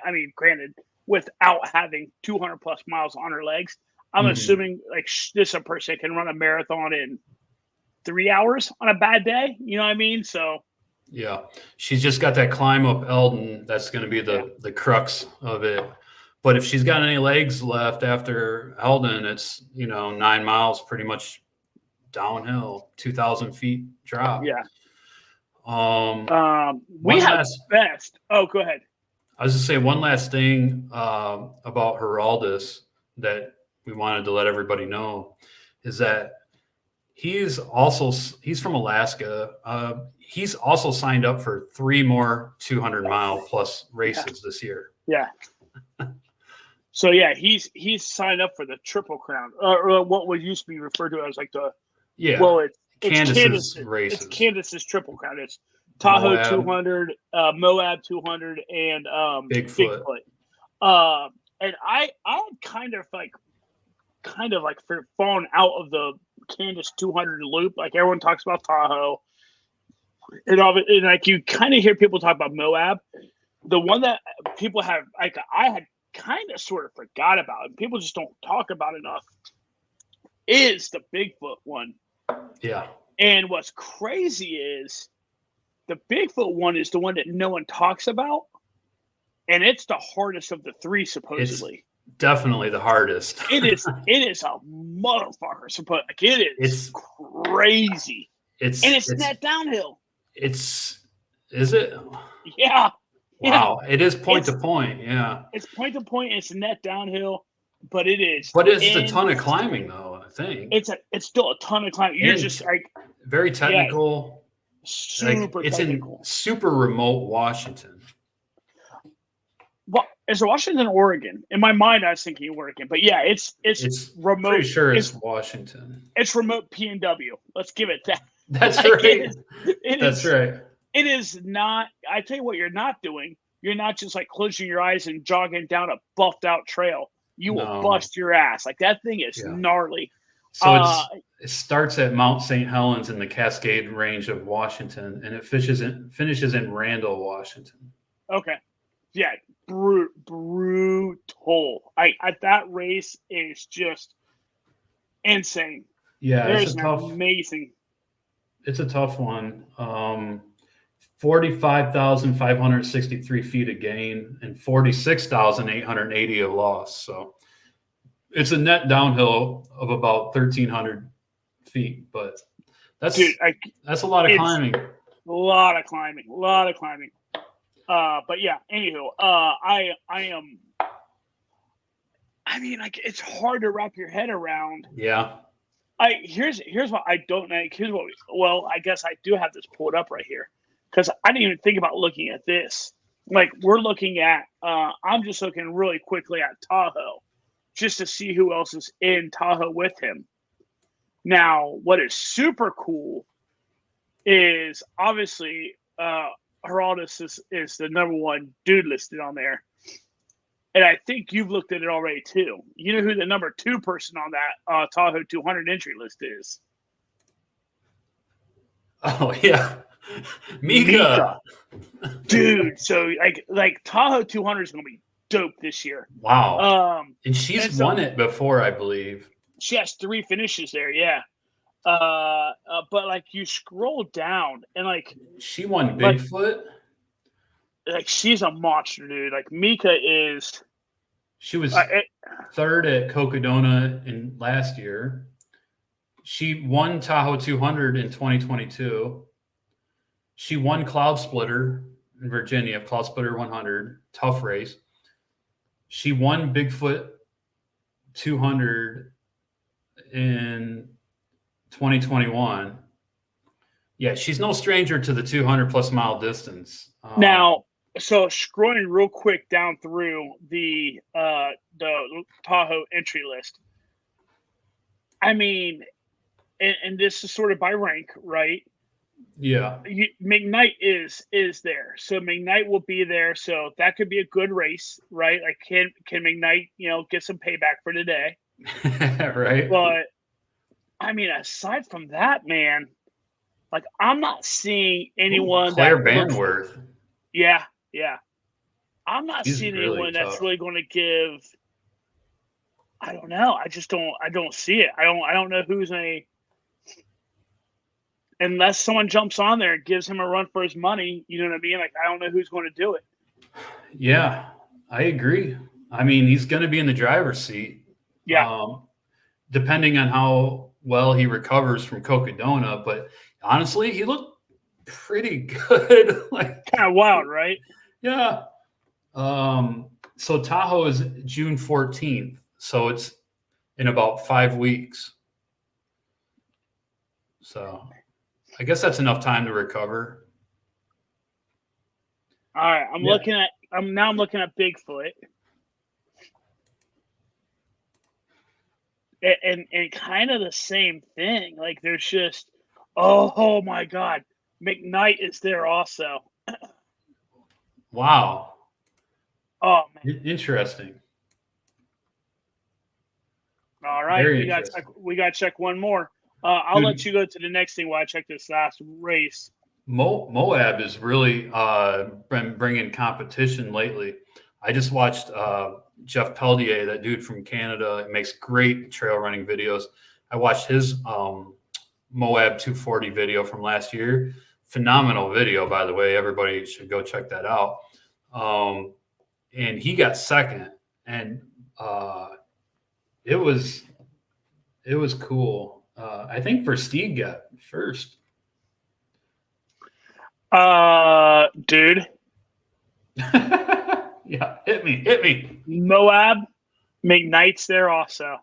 I mean, granted, without having 200 plus miles on her legs, I'm assuming like this a person can run a marathon in 3 hours on a bad day. You know what I mean? So yeah, she's just got that climb up Eldon. That's going to be the crux of it. But if she's got any legs left after Eldon, it's 9 miles pretty much downhill, 2,000 feet drop. Yeah. We have best. Oh, go ahead. I was just say one last thing about Geraldus that we wanted to let everybody know is that he's from Alaska. He's also signed up for 3 more 200-mile plus races this year. Yeah. So yeah, he's signed up for the Triple Crown, or what would used to be referred to as like the it's Candace's races. It's Candace's Triple Crown. It's Tahoe Moab. 200, Moab 200, and Bigfoot. And I kind of like fallen out of the Candace 200 loop. Like, everyone talks about Tahoe, And like you kind of hear people talk about Moab. The one that people have, like I had kind of sort of forgot about, and people just don't talk about enough, is the Bigfoot one. Yeah. And what's crazy is the Bigfoot one is the one that no one talks about, and it's the hardest of the three, supposedly. It's definitely the hardest. It is a motherfucker. Like it's crazy. It's net downhill. Is it? Yeah. Wow. Yeah. It is point to point. Yeah. It's point to point. And it's net downhill, but it is. But it's a ton of climbing, though. I think it's still a ton of climbing. You're just like very technical. Super technical. In super remote Washington. Well, is it Washington or Oregon? In my mind, I was thinking Oregon, but yeah, it's remote. Pretty sure it's Washington. It's remote PNW. Let's give it that. That's right. That's right. It is not. I tell you what, you're not doing. You're not just like closing your eyes and jogging down a buffed out trail. You will bust your ass. Like that thing is gnarly. So it starts at Mount St. Helens in the Cascade Range of Washington, and it finishes in Randall, Washington. Okay. Yeah, brutal. That race is just insane. Yeah, it's amazing. It's a tough one. 45,563 feet of gain and 46,880 of loss. So it's a net downhill of about 1,300 feet, but that's a lot of climbing. A lot of climbing. But yeah, anywho, I am. I mean, like it's hard to wrap your head around. Yeah. Here's what I don't like. Well, I guess I do have this pulled up right here because I didn't even think about looking at this. Like we're looking at. I'm just looking really quickly at Tahoe, just to see who else is in Tahoe with him. Now, what is super cool is obviously Heraldus is the number one dude listed on there. And I think you've looked at it already too. You know who the number 2 person on that Tahoe 200 entry list is? Oh, yeah. Mika. Dude, so like Tahoe 200 is going to be dope this year. Wow. And she's won it before, I believe. She has 3 finishes there, yeah. But like you scroll down and like she won Bigfoot. Like she's a monster, dude. Like Mika is. She was third at Cocodona in last year. She won Tahoe 200 in 2022. She won Cloud Splitter in Virginia, Cloud Splitter 100, tough race. She won Bigfoot 200 in 2021. Yeah, she's no stranger to the 200 plus mile distance. Now, so scrolling real quick down through the Tahoe entry list. I mean, and this is sort of by rank, right? Yeah. McKnight is there, so McKnight will be there. So that could be a good race, right? Like, can McKnight, get some payback for today? Right. But I mean, aside from that, man, like I'm not seeing anyone. Claire Banworth. Yeah. I'm not She's seeing really anyone tough. that's really going to give. I don't know. I just don't. I don't see it. I don't know who's unless someone jumps on there and gives him a run for his money. You know what I mean? Like I don't know who's going to do it. Yeah, I agree. I mean, he's going to be in the driver's seat. Yeah. Depending on how well he recovers from Cocodona, but honestly, he looked pretty good. Like kind of wild, right? Yeah. So Tahoe is June 14th. So it's in about 5 weeks. So I guess that's enough time to recover. All right. I'm looking at Bigfoot. And kind of the same thing. Like there's just, oh my God, McKnight is there also. Wow. Oh man, interesting. All right, we got to check one more. I'll let you go to the next thing while I check this last race. Moab has really been bringing competition lately. I just watched Jeff Peltier, that dude from Canada. He makes great trail running videos. I watched his Moab 240 video from last year. Phenomenal video, by the way. Everybody should go check that out. And he got second, and it was cool. I think Versteeg got first. Dude. Yeah, hit me. Moab, McKnight's there also.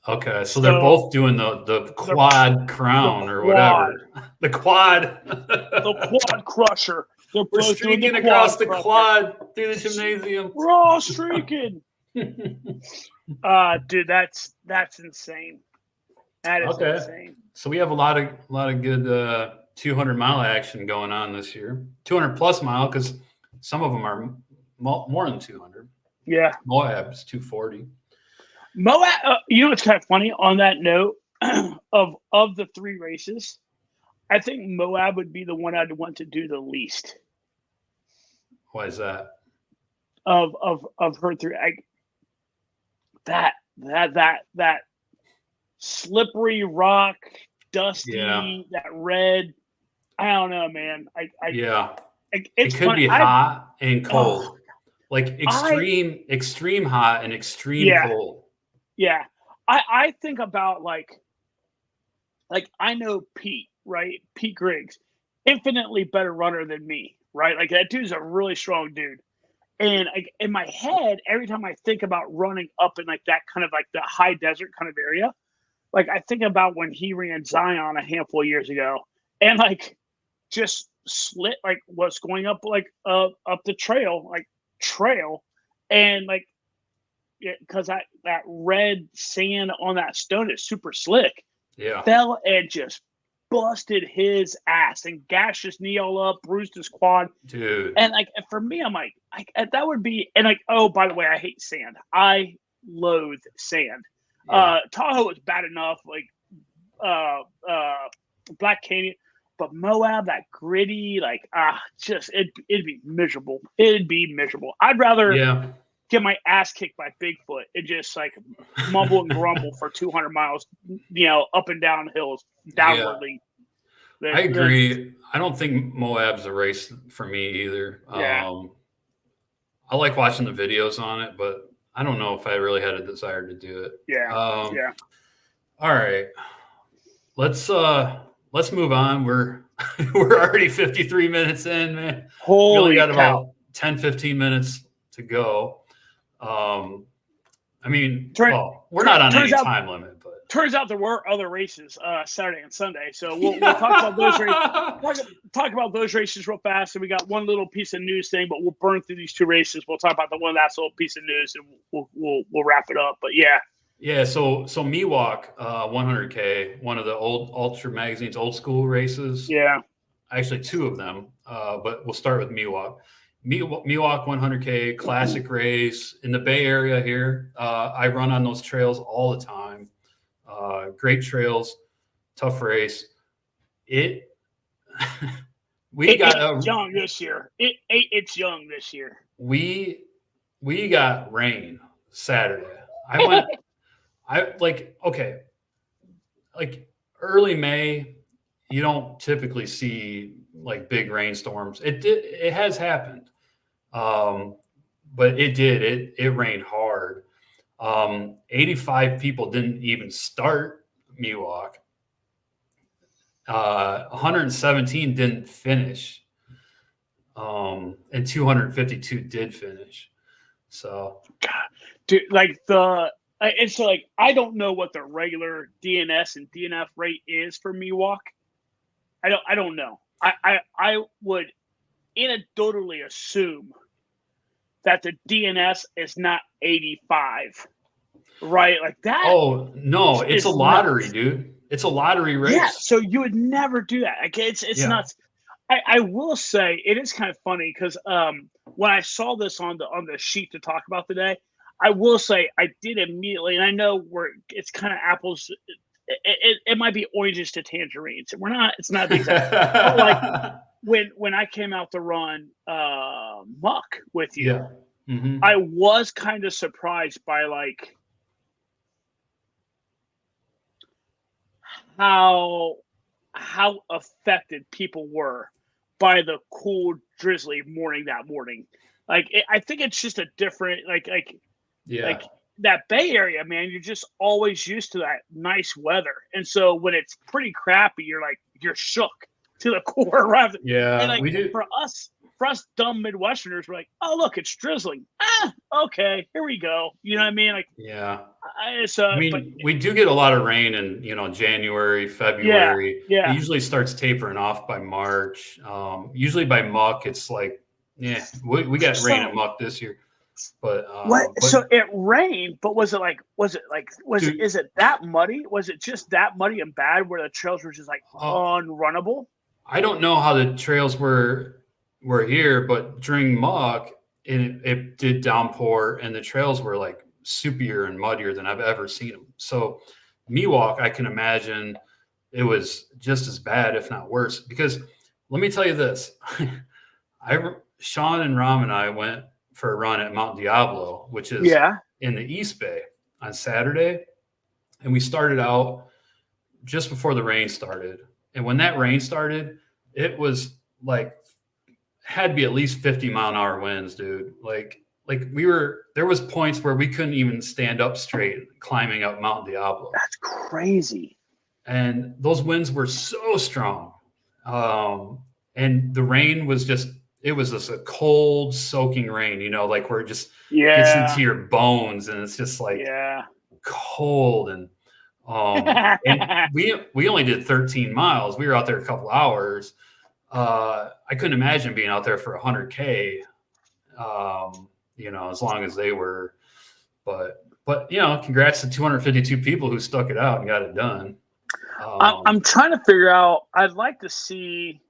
Okay, so they're both doing the quad crown or whatever. The quad. The quad crusher. We're streaking across the quad through the gymnasium. We're all streaking. Dude, that's insane. That is insane. So we have a lot of good 200-mile action going on this year. 200+ mile, because some of them are more than 200. Yeah. Moab's 240. Moab, it's kind of funny on that note of the three races. I think Moab would be the one I'd want to do the least. Why is that? Of her three, that slippery rock, dusty, that red. I don't know, man. It could be hot and cold, like extreme hot and extreme cold. Yeah, I think about like I know Pete, right? Pete Griggs, infinitely better runner than me, right? Like that dude's a really strong dude. And in my head, every time I think about running up in like that kind of like the high desert kind of area, like I think about when he ran Zion a handful of years ago, and like just slit like was going up like up the trail, and like because that red sand on that stone is super slick. Yeah, fell and just busted his ass and gashed his knee all up, bruised his quad. Dude. And like for me, I'm like that would be, and like, oh, by the way, I hate sand. I loathe sand. Yeah. Tahoe is bad enough, like Black Canyon, but Moab, that gritty, like just it'd be miserable. It'd be miserable. I'd rather get my ass kicked by Bigfoot and just like mumble and grumble for 200 miles, up and down hills, downwardly. Yeah. I agree. I don't think Moab's a race for me either. Yeah. I like watching the videos on it, but I don't know if I really had a desire to do it. Yeah. All right. Let's move on. We're already 53 minutes in, man. We only got about 10, 15 minutes to go. I mean, we're not on any time limit, but turns out there were other races Saturday and Sunday. So we'll talk about those races. Talk about those races real fast. And we got one little piece of news thing, but we'll burn through these two races. We'll talk about the one last little piece of news, and we'll wrap it up. But yeah. Yeah, so Miwok 100K, one of the old Ultra Magazine's old school races. Yeah. Actually, two of them, but we'll start with Miwok. Miwok 100K classic race in the Bay Area here. I run on those trails all the time. Great trails, tough race. It's young this year. It's young this year. We got rain Saturday. Early May, you don't typically see like big rainstorms. It has happened. But it did. It rained hard. 85 people didn't even start Miwok. 117 didn't finish. And 252 did finish. So, God, dude, like it's like I don't know what the regular DNS and DNF rate is for Miwok. I don't know. I would anecdotally assume that the DNS is not 85, right? Like that. Oh no, it's a lottery, nuts. Dude. It's a lottery race. Yeah, so you would never do that. Like it's nuts. I will say it is kind of funny because when I saw this on the sheet to talk about today, I will say I did immediately, and I know it's kind of apples it might be oranges to tangerines. It's not the exact. But like when I came out to run muck with you, Yeah. Mm-hmm. I was kind of surprised by like how affected people were by the cool drizzly morning that morning. Like I think it's just a different like that Bay Area, man. You're just always used to that nice weather, and so when it's pretty crappy, you're shook to the core. Rather, Yeah, and like we do. for us dumb Midwesterners, we're like, oh look, it's drizzling. Okay, here we go. You know what I mean? Like, Yeah. I mean, but we do get a lot of rain in, January, February. yeah. It usually starts tapering off by March. Usually by muck, it's like, we got rain at muck this year, but What? So it rained, but was dude, is it that muddy? Was it just that muddy and bad where the trails were just like unrunnable? I don't know how the trails were here, but during muck, it did downpour, and the trails were like soupier and muddier than I've ever seen them. So Miwok, I can imagine it was just as bad, if not worse. Because let me tell you this, Sean and Ram and I went for a run at Mount Diablo, which is in the East Bay on Saturday, and we started out just before the rain started. And when that rain started, it was like had to be at least 50-mile-an-hour winds, dude. Like there was points where we couldn't even stand up straight climbing up Mount Diablo. That's crazy. And those winds were so strong. And the rain was just a cold, soaking rain, like where it just gets into your bones, and it's just like cold. And and we only did 13 miles. We were out there a couple hours. I couldn't imagine being out there for 100K, as long as they were. But congrats to 252 people who stuck it out and got it done. I'm trying to figure out. I'd like to see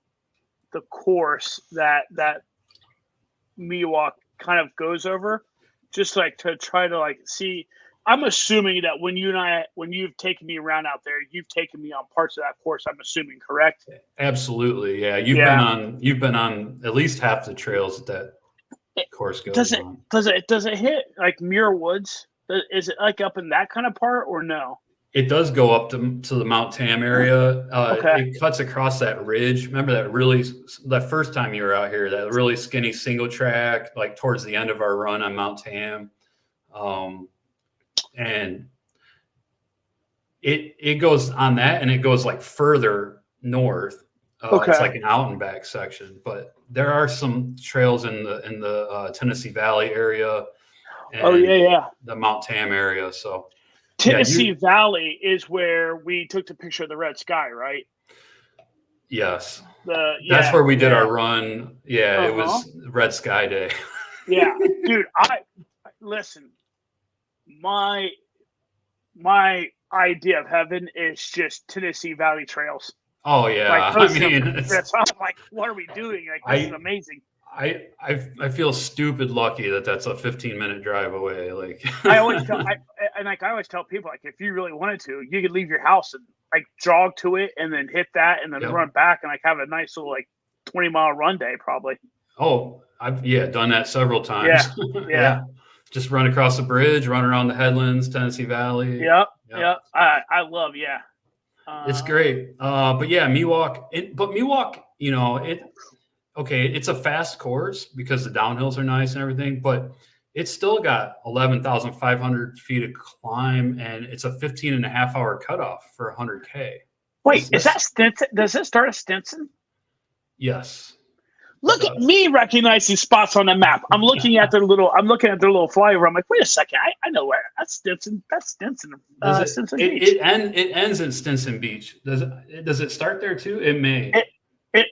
the course that Miwok kind of goes over, just like to try to like see. I'm assuming that when you've taken me around out there, you've taken me on parts of that course. I'm assuming, correct? Absolutely, yeah. You've been on at least half the trails that course goes on. Does it hit like Muir Woods? Is it like up in that kind of part or no? It does go up to the Mount Tam area. Okay. It cuts across that ridge. Remember that first time you were out here, that really skinny single track, like towards the end of our run on Mount Tam. And it goes on that, and it goes like further north. It's like an out and back section, but there are some trails in the Tennessee Valley area. And the Mount Tam area. So Tennessee Valley is where we took the picture of the red sky, right? Yes. That's where we did our run. Yeah, It was Red Sky Day. Yeah, dude. Listen. My idea of heaven is just Tennessee Valley trails. Oh yeah, I'm like, what are we doing? Like, this is amazing. I feel stupid lucky that that's a 15-minute drive away. Like I always tell people, like, if you really wanted to, you could leave your house and like jog to it, and then hit that, and then run back, and like have a nice little like 20-mile run day, probably. Oh, I've done that several times. Yeah. Just run across the bridge, run around the headlands, Tennessee Valley. Yep. I love, it's great. But yeah, Miwok. Miwok, it's a fast course because the downhills are nice and everything, but it's still got 11,500 feet of climb, and it's a 15.5-hour cutoff for 100K. Wait, is that Stinson? Does it start at Stinson? Yes. Look at me recognizing spots on the map. I'm looking at their little flyover. I'm like, wait a second, I know where. That's Stinson. Stinson Beach. It ends in Stinson Beach. Does it start there too? It may.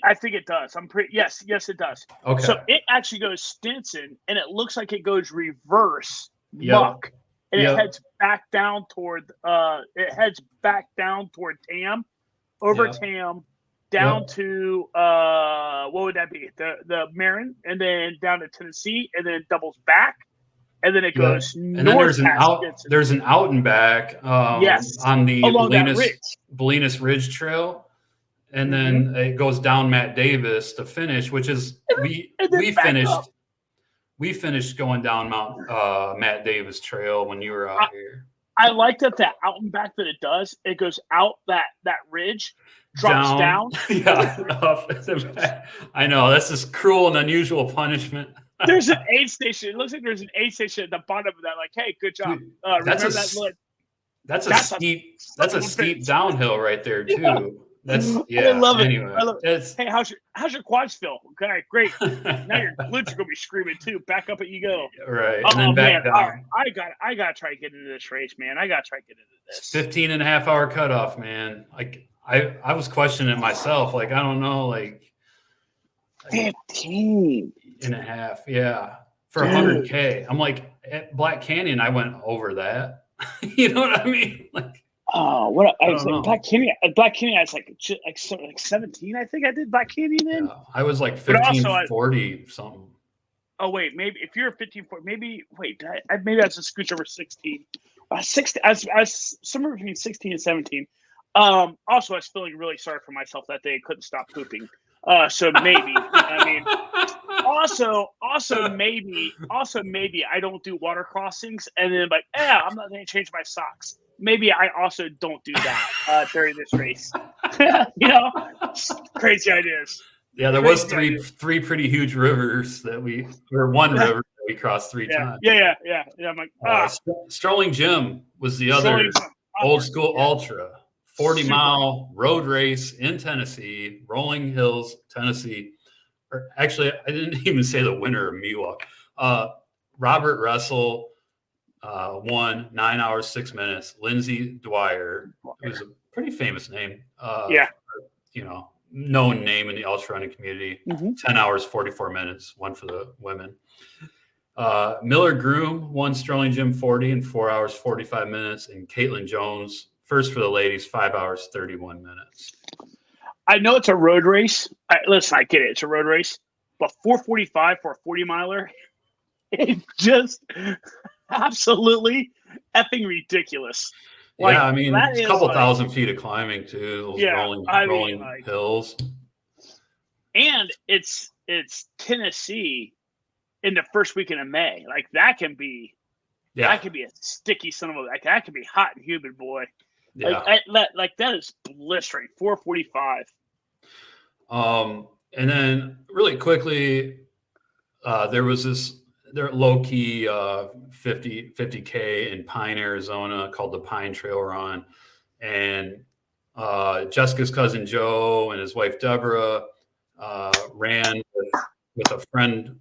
I think it does. Yes, it does. Okay. So it actually goes Stinson, and it looks like it goes reverse muck, and it heads back down toward Tam, over Tam, down to what would that be? The Marin, and then down to Tennessee, and then doubles back, and then it goes and then north past Stinson. there's an out and back Yes, on the along that ridge. Bolinas Ridge Trail, and then it goes down Matt Davis to finish, which is we finished going down Matt Davis Trail when you were out here. I like that out and back that it does. It goes out that ridge, drops down. Yeah, up the back. I know that's this cruel and unusual punishment. There's an aid station. It looks like there's an aid station at the bottom of that. Like, hey, good job. That's a steep downhill right there too. Yeah. I love it. Anyway, hey, how's your quads feel? Okay, great. Now your glutes are gonna be screaming too. Back up you go. Right. And then back down. All right. I gotta try to get into this race, man. I gotta try to get into this. 15 and a half hour cutoff, man. Like I was questioning it myself. Like, I don't know, like 15 and a half. Yeah. For 100K. I'm like, at Black Canyon, I went over that. You know what I mean? Like, oh, what I was like, Black Canyon. I was like 17. I think I did Black Canyon then. Yeah, I was like 1540 something. Oh wait, maybe if you're 1540, maybe maybe I was a scooch over 16. 16. I was somewhere between 16 and 17. Also, I was feeling really sorry for myself that day. I couldn't stop pooping. So maybe I mean. Also maybe I don't do water crossings, and then like, I'm not going to change my socks. Maybe I also don't do that during this race. You know, crazy ideas. Yeah, there was three pretty huge rivers one river that we crossed three times. Yeah. I'm like, Strolling Jim was the other old school ultra, 40-mile road race in Tennessee, Rolling Hills, Tennessee. Or actually, I didn't even say the winner of Miwok. Robert Russell won 9 hours 6 minutes. Lindsay Dwyer, who's a pretty famous name. Known name in the ultra running community. 10 hours 44 minutes. One for the women. Miller Groom won Strolling Jim 40 in 4 hours 45 minutes, and Caitlin Jones first for the ladies 5 hours 31 minutes. I know it's a road race. Listen, I get it. It's a road race. But 4:45 for a 40-miler, it's just absolutely effing ridiculous. Like, yeah, I mean, it's a couple thousand feet of climbing, too. Those rolling hills. And it's Tennessee in the first weekend of May. Like, that can be a sticky son of a – like, that can be hot and humid, boy. Yeah. Like that is blistering. 4:45. And then really quickly, there was this low key 50K in Pine, Arizona, called the Pine Trail Run, and Jessica's cousin Joe and his wife Deborah ran with a friend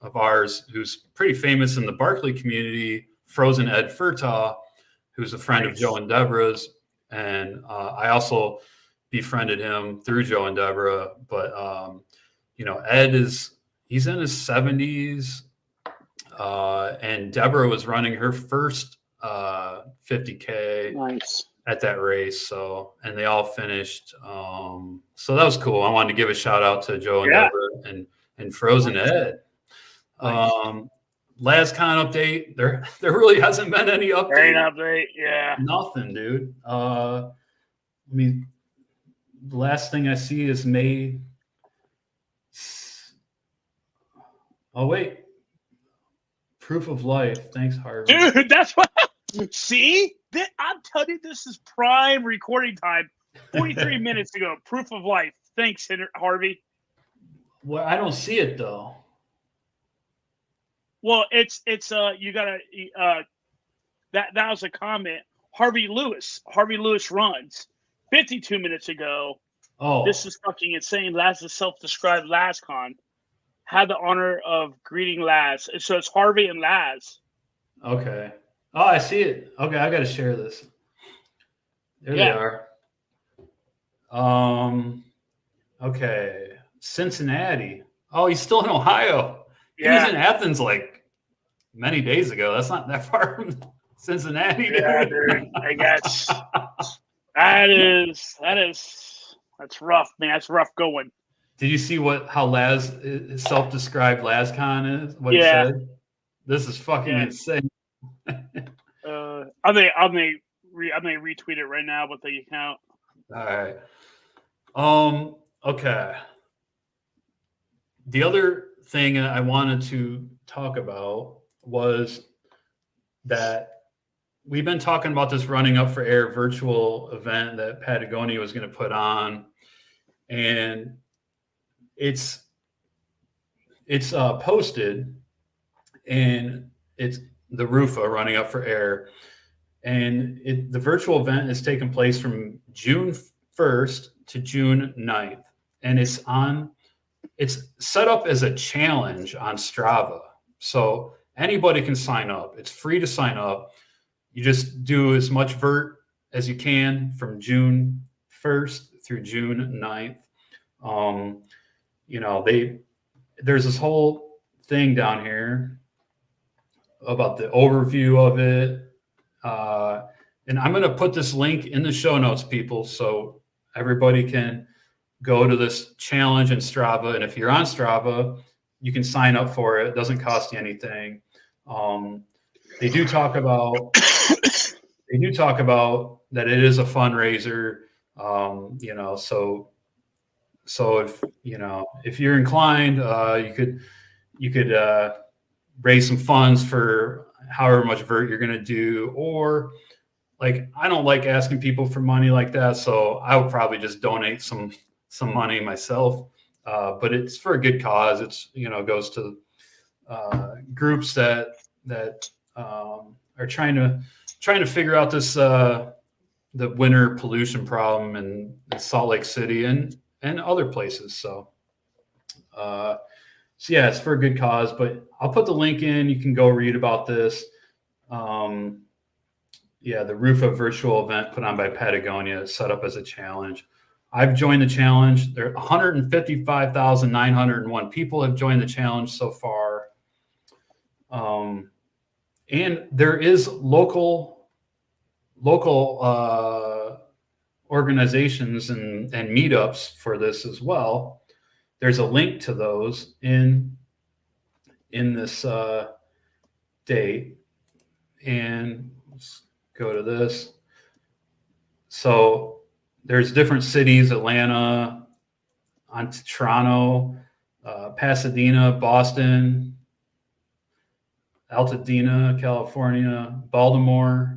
of ours who's pretty famous in the Barkley community, Frozen Ed Furtaw, who's a friend of Joe and Deborah's. And I also befriended him through Joe and Deborah. But, Ed he's in his 70s. And Deborah was running her first 50K at that race. So, and they all finished. So that was cool. I wanted to give a shout out to Joe and Deborah and Frozen Ed. LazCon update. There really hasn't been any update. Yeah. Nothing, dude. The last thing I see is May. Oh wait. Proof of life. Thanks, Harvey. Dude, that's what. See, I'm telling you, this is prime recording time. 43 minutes ago. Proof of life. Thanks, Harvey. Well, I don't see it though. Well, it's you gotta that was a comment. Harvey Lewis runs 52 minutes ago. Oh, this is fucking insane. Laz, the self-described LazCon, had the honor of greeting Laz. So it's Harvey and Laz. Okay. Oh, I see it. Okay, I gotta share this. There they are. Okay, Cincinnati. Oh, he's still in Ohio. He was in Athens like many days ago. That's not that far from Cincinnati. Yeah, dude. I guess that's rough, man. That's rough going. Did you see how Laz self-described LazCon is? What he said? This is fucking insane. I may retweet it right now with the account. All right. Okay. The other thing I wanted to talk about was that we've been talking about this Running Up for Air virtual event that Patagonia was going to put on, and it's posted, and it's the RUFA Running Up for Air, and the virtual event is taking place from June 1st to June 9th, and it's set up as a challenge on Strava, so anybody can sign up. It's free to sign up. You just do as much vert as you can from June 1st through June 9th. There's this whole thing down here about the overview of it. And I'm going to put this link in the show notes, people, so everybody can go to this challenge in Strava. And if you're on Strava, you can sign up for it. It doesn't cost you anything. They do talk about that it is a fundraiser. So if you're inclined, you could raise some funds for however much vert you're going to do, or like, I don't like asking people for money like that, so I would probably just donate some money myself. But it's for a good cause. It's goes to groups that are trying to figure out this the winter pollution problem in Salt Lake City and other places. So yeah, it's for a good cause. But I'll put the link in. You can go read about this. The RUFA virtual event put on by Patagonia is set up as a challenge. I've joined the challenge. There are 155,901 people have joined the challenge so far. And there is local organizations and meetups for this as well. There's a link to those in this date. And let's go to this. So there's different cities: Atlanta, Toronto, Pasadena, Boston, Altadena, California, Baltimore.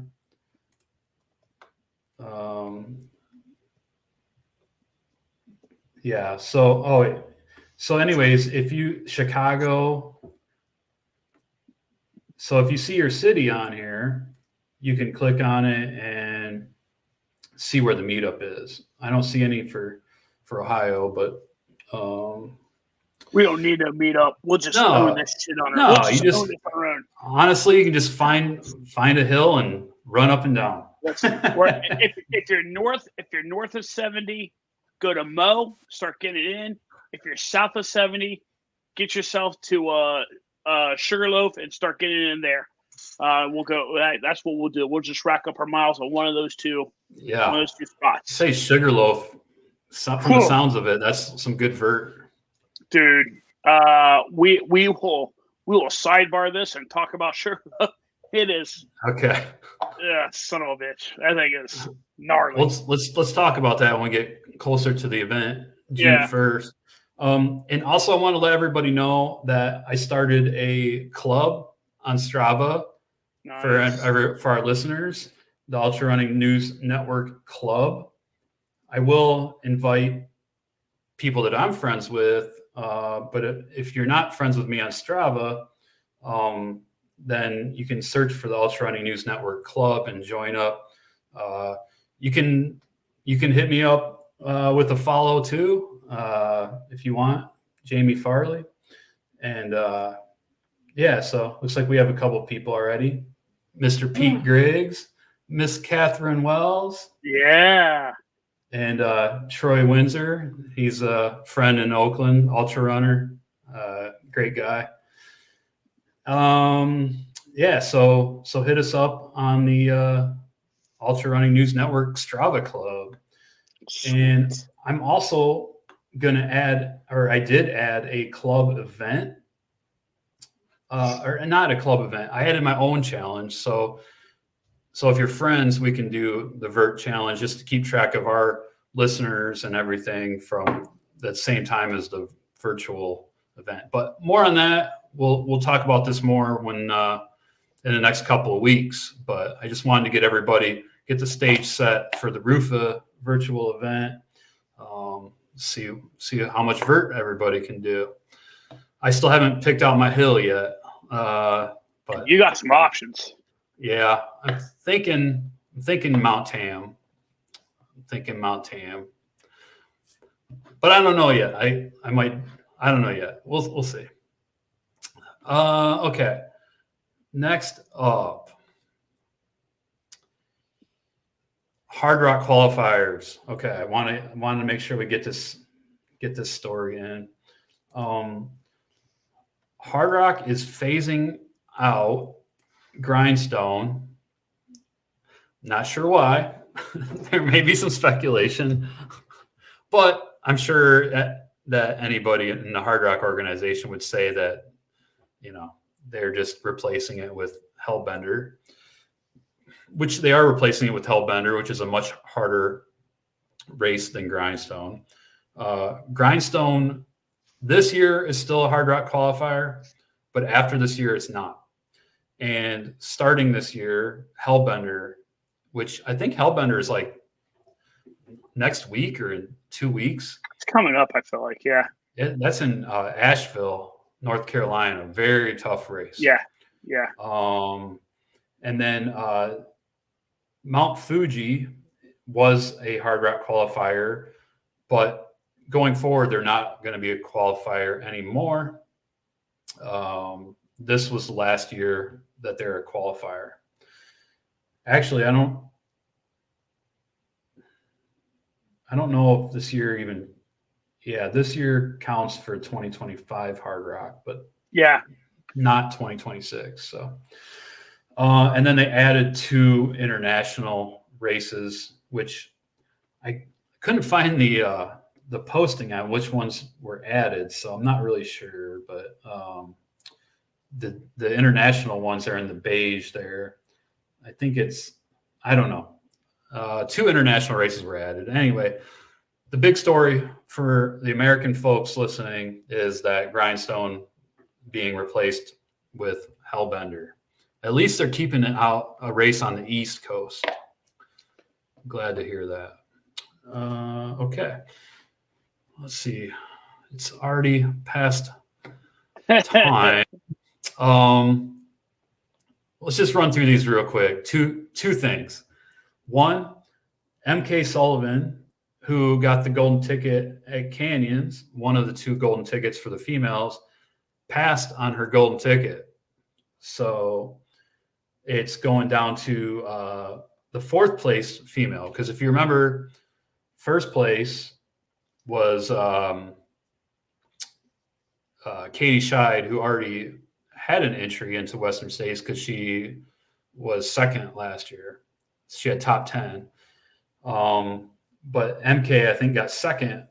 So anyways, Chicago. So if you see your city on here, you can click on it and see where the meetup is. I don't see any for Ohio, but we don't need a meetup. We'll just own this shit on our own. No, you just honestly, you can just find a hill and run up and down. If you're north of 70, go to Mo, start getting it in. If you're south of 70, get yourself to Sugarloaf and start getting it in there. We'll go. That's what we'll do. We'll just rack up our miles on one of those two. Yeah. One of those two spots. Say Sugarloaf. From the sounds of it, that's some good vert. Dude, we will sidebar this and talk about Sugarloaf. It is okay. Yeah, son of a bitch. I think it's gnarly. Let's talk about that when we get closer to the event, June 1st. And also, I want to let everybody know that I started a club on Strava for our listeners, the Ultra Running News Network Club. I will invite people that I'm friends with, but if you're not friends with me on Strava, then you can search for the Ultra Running News Network Club and join up. You can hit me up with a follow too, if you want, Jamie Farley. And so looks like we have a couple of people already. Mr. Pete Griggs, Miss Catherine Wells. Yeah. And Troy Windsor. He's a friend in Oakland, ultra runner, great guy. So hit us up on the Ultra Running News Network Strava Club. And I'm also going to I did add a club event or not a club event. I added my own challenge. So if you're friends, we can do the vert challenge just to keep track of our listeners and everything from the same time as the virtual event. But more on that, we'll talk about this more when in the next couple of weeks. But I just wanted to get the stage set for the Rufa virtual event. See how much vert everybody can do. I still haven't picked out my hill yet, but you got some options. Yeah, I'm thinking Mount Tam. But I don't know yet. I don't know yet. We'll see. Okay. Next up, Hardrock qualifiers. Okay, I wanted to make sure we get this story in. Hardrock is phasing out grindstone. Not sure why. There may be some speculation, but I'm sure that anybody in the Hardrock organization would say that, they're just replacing it with Hellbender, which they are replacing it with Hellbender, which is a much harder race than Grindstone. Grindstone this year is still a Hardrock qualifier, but after this year, it's not. And starting this year, Hellbender, which I think Hellbender is like next week or in 2 weeks. It's coming up, I feel like, yeah. That's in Asheville, North Carolina. Very tough race. Yeah. And then Mount Fuji was a Hardrock qualifier, but going forward, they're not going to be a qualifier anymore. This was the last year that they're a qualifier. Actually, I don't know if this year even. Yeah, this year counts for 2025 Hardrock, but yeah, not 2026. So, and then they added 2 international races, which I couldn't find the posting on which ones were added, so I'm not really sure. But the international ones are in the beige there. I think I don't know. 2 international races were added. Anyway, the big story for the American folks listening is that Grindstone being replaced with Hellbender. At least they're keeping it out a race on the East Coast. Glad to hear that. Okay. Let's see. It's already past time. Let's just run through these real quick. Two things. One, MK Sullivan, who got the golden ticket at Canyons, one of the 2 golden tickets for the females, passed on her golden ticket. So it's going down to the 4th place female. Because if you remember, first place was Katie Scheid, who already had an entry into Western States because she was 2nd last year. She had top 10. But MK, I think, got 2nd.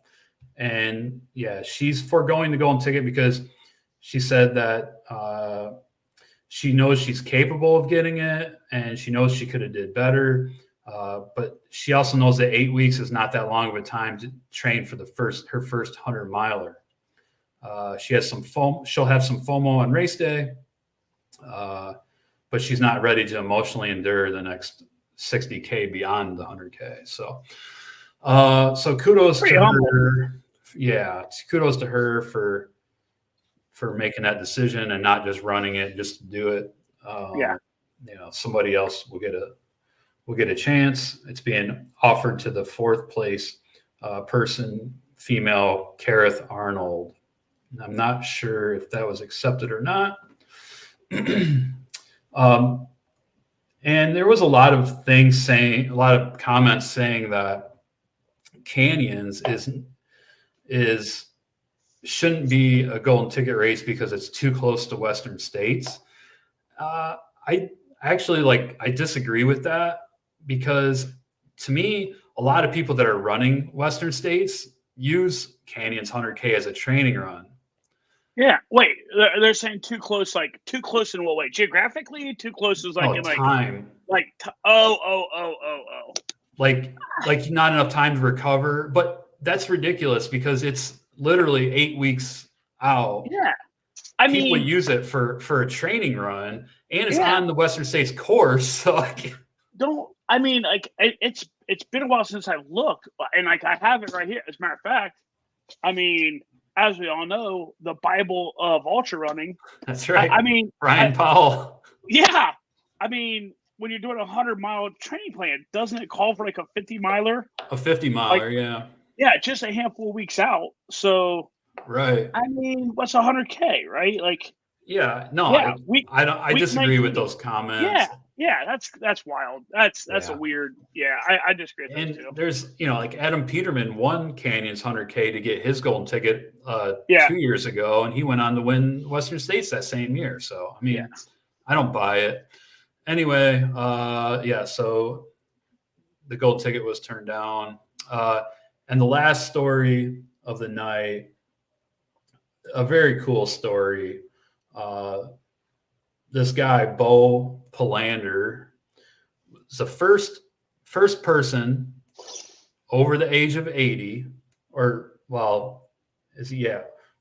And yeah, she's foregoing the golden ticket because she said that she knows she's capable of getting it and she knows she could have did better. But she also knows that 8 weeks is not that long of a time to train for her first 100 miler. She has some she'll have some FOMO on race day, but she's not ready to emotionally endure the next 60K beyond the 100K. So kudos to her. Yeah, kudos to her for making that decision and not just running it just to do it. Somebody else will get a chance. It's being offered to the 4th place person, female Kareth Arnold. I'm not sure if that was accepted or not. And there was a lot of comments saying that Canyons shouldn't be a golden ticket race because it's too close to Western States. I disagree with that because to me, a lot of people that are running Western States use Canyons 100K as a training run. Yeah. Wait, they're saying too close. Like too close in what way? Geographically, too close is like in time. Oh. Like not enough time to recover. But that's ridiculous because it's literally 8 weeks out. Yeah. People use it for a training run, and it's Yeah. on the Western States course. So it's been a while since I've looked, and like I have it right here. As a matter of fact, as we all know, the Bible of ultra running. That's right. Ryan Powell. Yeah. When you're doing a 100-mile training plan, doesn't it call for like a 50-miler? A 50-miler, yeah. Yeah, just a handful of weeks out. So, right. What's 100K, right? Like, yeah, no, yeah, I disagree with those comments. Yeah, that's wild. That's a weird. Yeah, I disagree with that too. There's, like Adam Peterman won Canyon's 100K to get his golden ticket 2 years ago, and he went on to win Western States that same year. So, I don't buy it. Anyway, so the gold ticket was turned down. And the last story of the night, a very cool story. This guy, Bo Palander, was the first person over the age of 80,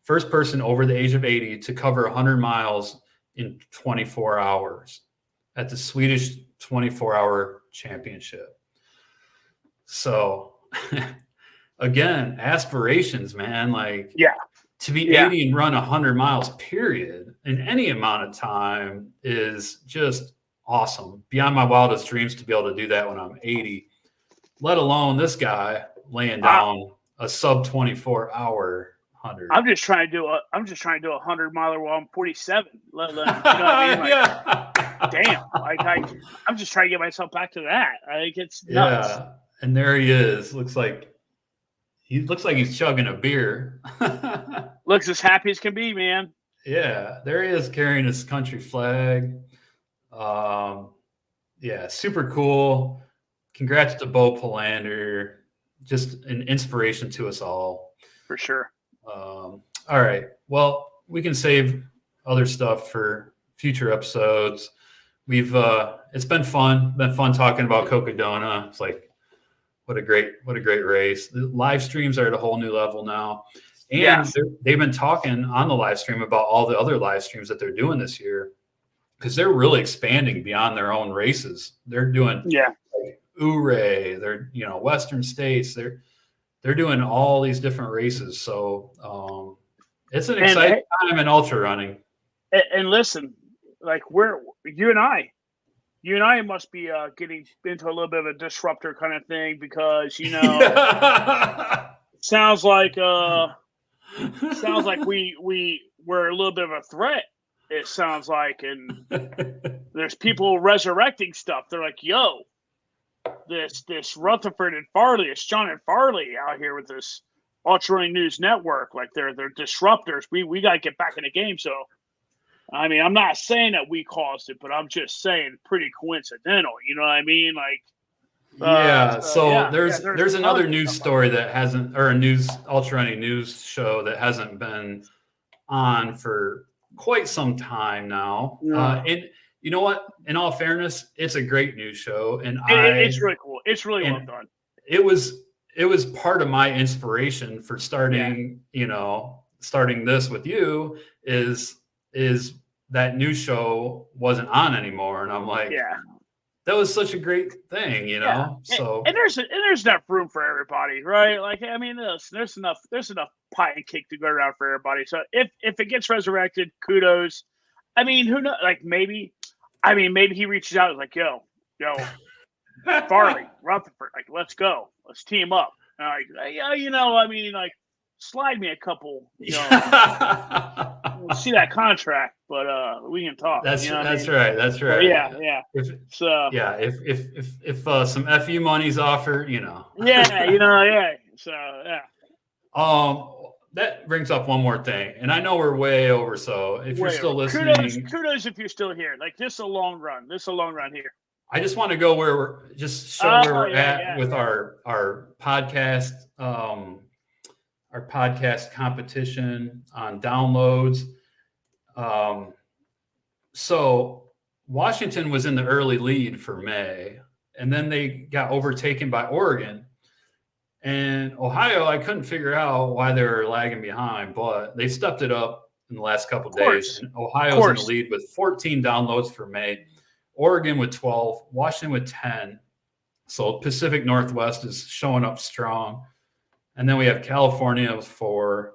first person over the age of 80 to cover 100 miles in 24 hours at the Swedish 24-hour championship. So, again, aspirations, man. To be 80 and run 100 miles, period, in any amount of time is just awesome. Beyond my wildest dreams to be able to do that when I'm 80, let alone this guy laying down a sub 24-hour 100. I'm just trying to do a 100-miler while I'm 47. You know what I mean? Damn. I'm just trying to get myself back to that. I think it's nuts. Yeah, and there he is. Looks like he's chugging a beer. Looks as happy as can be, man. Yeah, there he is carrying his country flag. Super cool. Congrats to Bo Palander. Just an inspiration to us all. For sure. All right. Well, we can save other stuff for future episodes. It's been fun. Talking about Cocodona. It's like, what a great race. The live streams are at a whole new level now. And they've been talking on the live stream about all the other live streams that they're doing this year, because they're really expanding beyond their own races. They're doing Ouray, they're Western States. They're doing all these different races. So it's an exciting time in ultra running. And listen, like you and I must be getting into a little bit of a disruptor kind of thing, because sounds like we're a little bit of a threat. It sounds like, and there's people resurrecting stuff. They're like, "Yo, this Rutherford and Farley, it's John and Farley out here with this Ultra Running News Network. Like they're disruptors. We got to get back in the game." So, I'm not saying that we caused it, but I'm just saying pretty coincidental. You know what I mean? Like, there's another news story that hasn't, or a news ultra running news show that hasn't been on for quite some time now. And you know what? In all fairness, it's a great news show, and it's really cool. It's really well done. It was part of my inspiration for starting. Starting this with you is that news show wasn't on anymore, and I'm like, that was such a great thing, So and there's enough room for everybody, right? Like, there's enough pie and cake to go around for everybody. So if it gets resurrected, kudos. Who knows? Like maybe he reaches out and is like, yo, Farley, Rutherford, like let's go, let's team up. And like, slide me a couple, we'll see that contract, but we can talk. That's right. That's right. If some FU money's offered, that brings up one more thing, and I know we're way over. So if you're still listening, kudos if you're still here. Like this is a long run. Here. I just want to go where we're at with our podcast. Our our podcast competition on downloads. So Washington was in the early lead for May, and then they got overtaken by Oregon. And Ohio, I couldn't figure out why they were lagging behind, but they stepped it up in the last couple of days. And Ohio's in the lead with 14 downloads for May, Oregon with 12, Washington with 10. So Pacific Northwest is showing up strong. And then we have California with 4,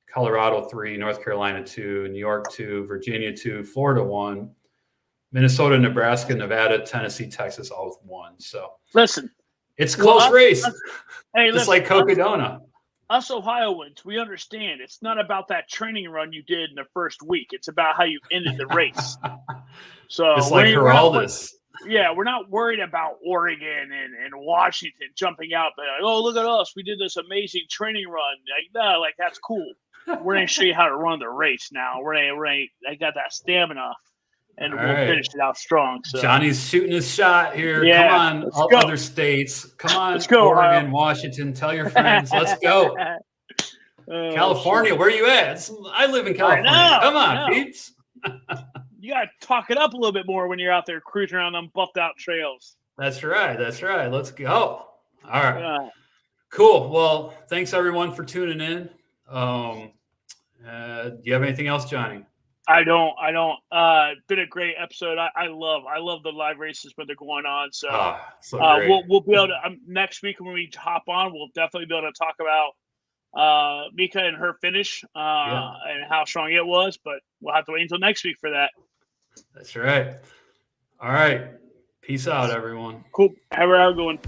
Colorado 3, North Carolina 2, New York 2, Virginia 2, Florida 1, Minnesota, Nebraska, Nevada, Tennessee, Texas, all with 1. So listen, it's a close race. Hey, just like Cocodona. Us Ohioans, we understand it's not about that training run you did in the first week. It's about how you ended the race. So it's like Geraldus. We're not worried about Oregon and Washington jumping out there. Like, oh, look at us. We did this amazing training run. Like, no, like that's cool. We're going to show you how to run the race now. I got that stamina, and we'll finish it out strong. So Johnny's shooting his shot here. Come on, other states. Come on, let's go, Oregon, Washington. Tell your friends. Let's go. California, where are you at? I live in California. Come on, peeps. You got to talk it up a little bit more when you're out there cruising around them buffed out trails. That's right. Let's go. All right. Cool. Well, thanks everyone for tuning in. Do you have anything else, Johnny? I don't. Been a great episode. I love the live races when they're going on. So, we'll be able to next week when we hop on, we'll definitely be able to talk about Mika and her finish and how strong it was. But we'll have to wait until next week for that. That's right. All right. Peace out, everyone. Cool. Have a good one.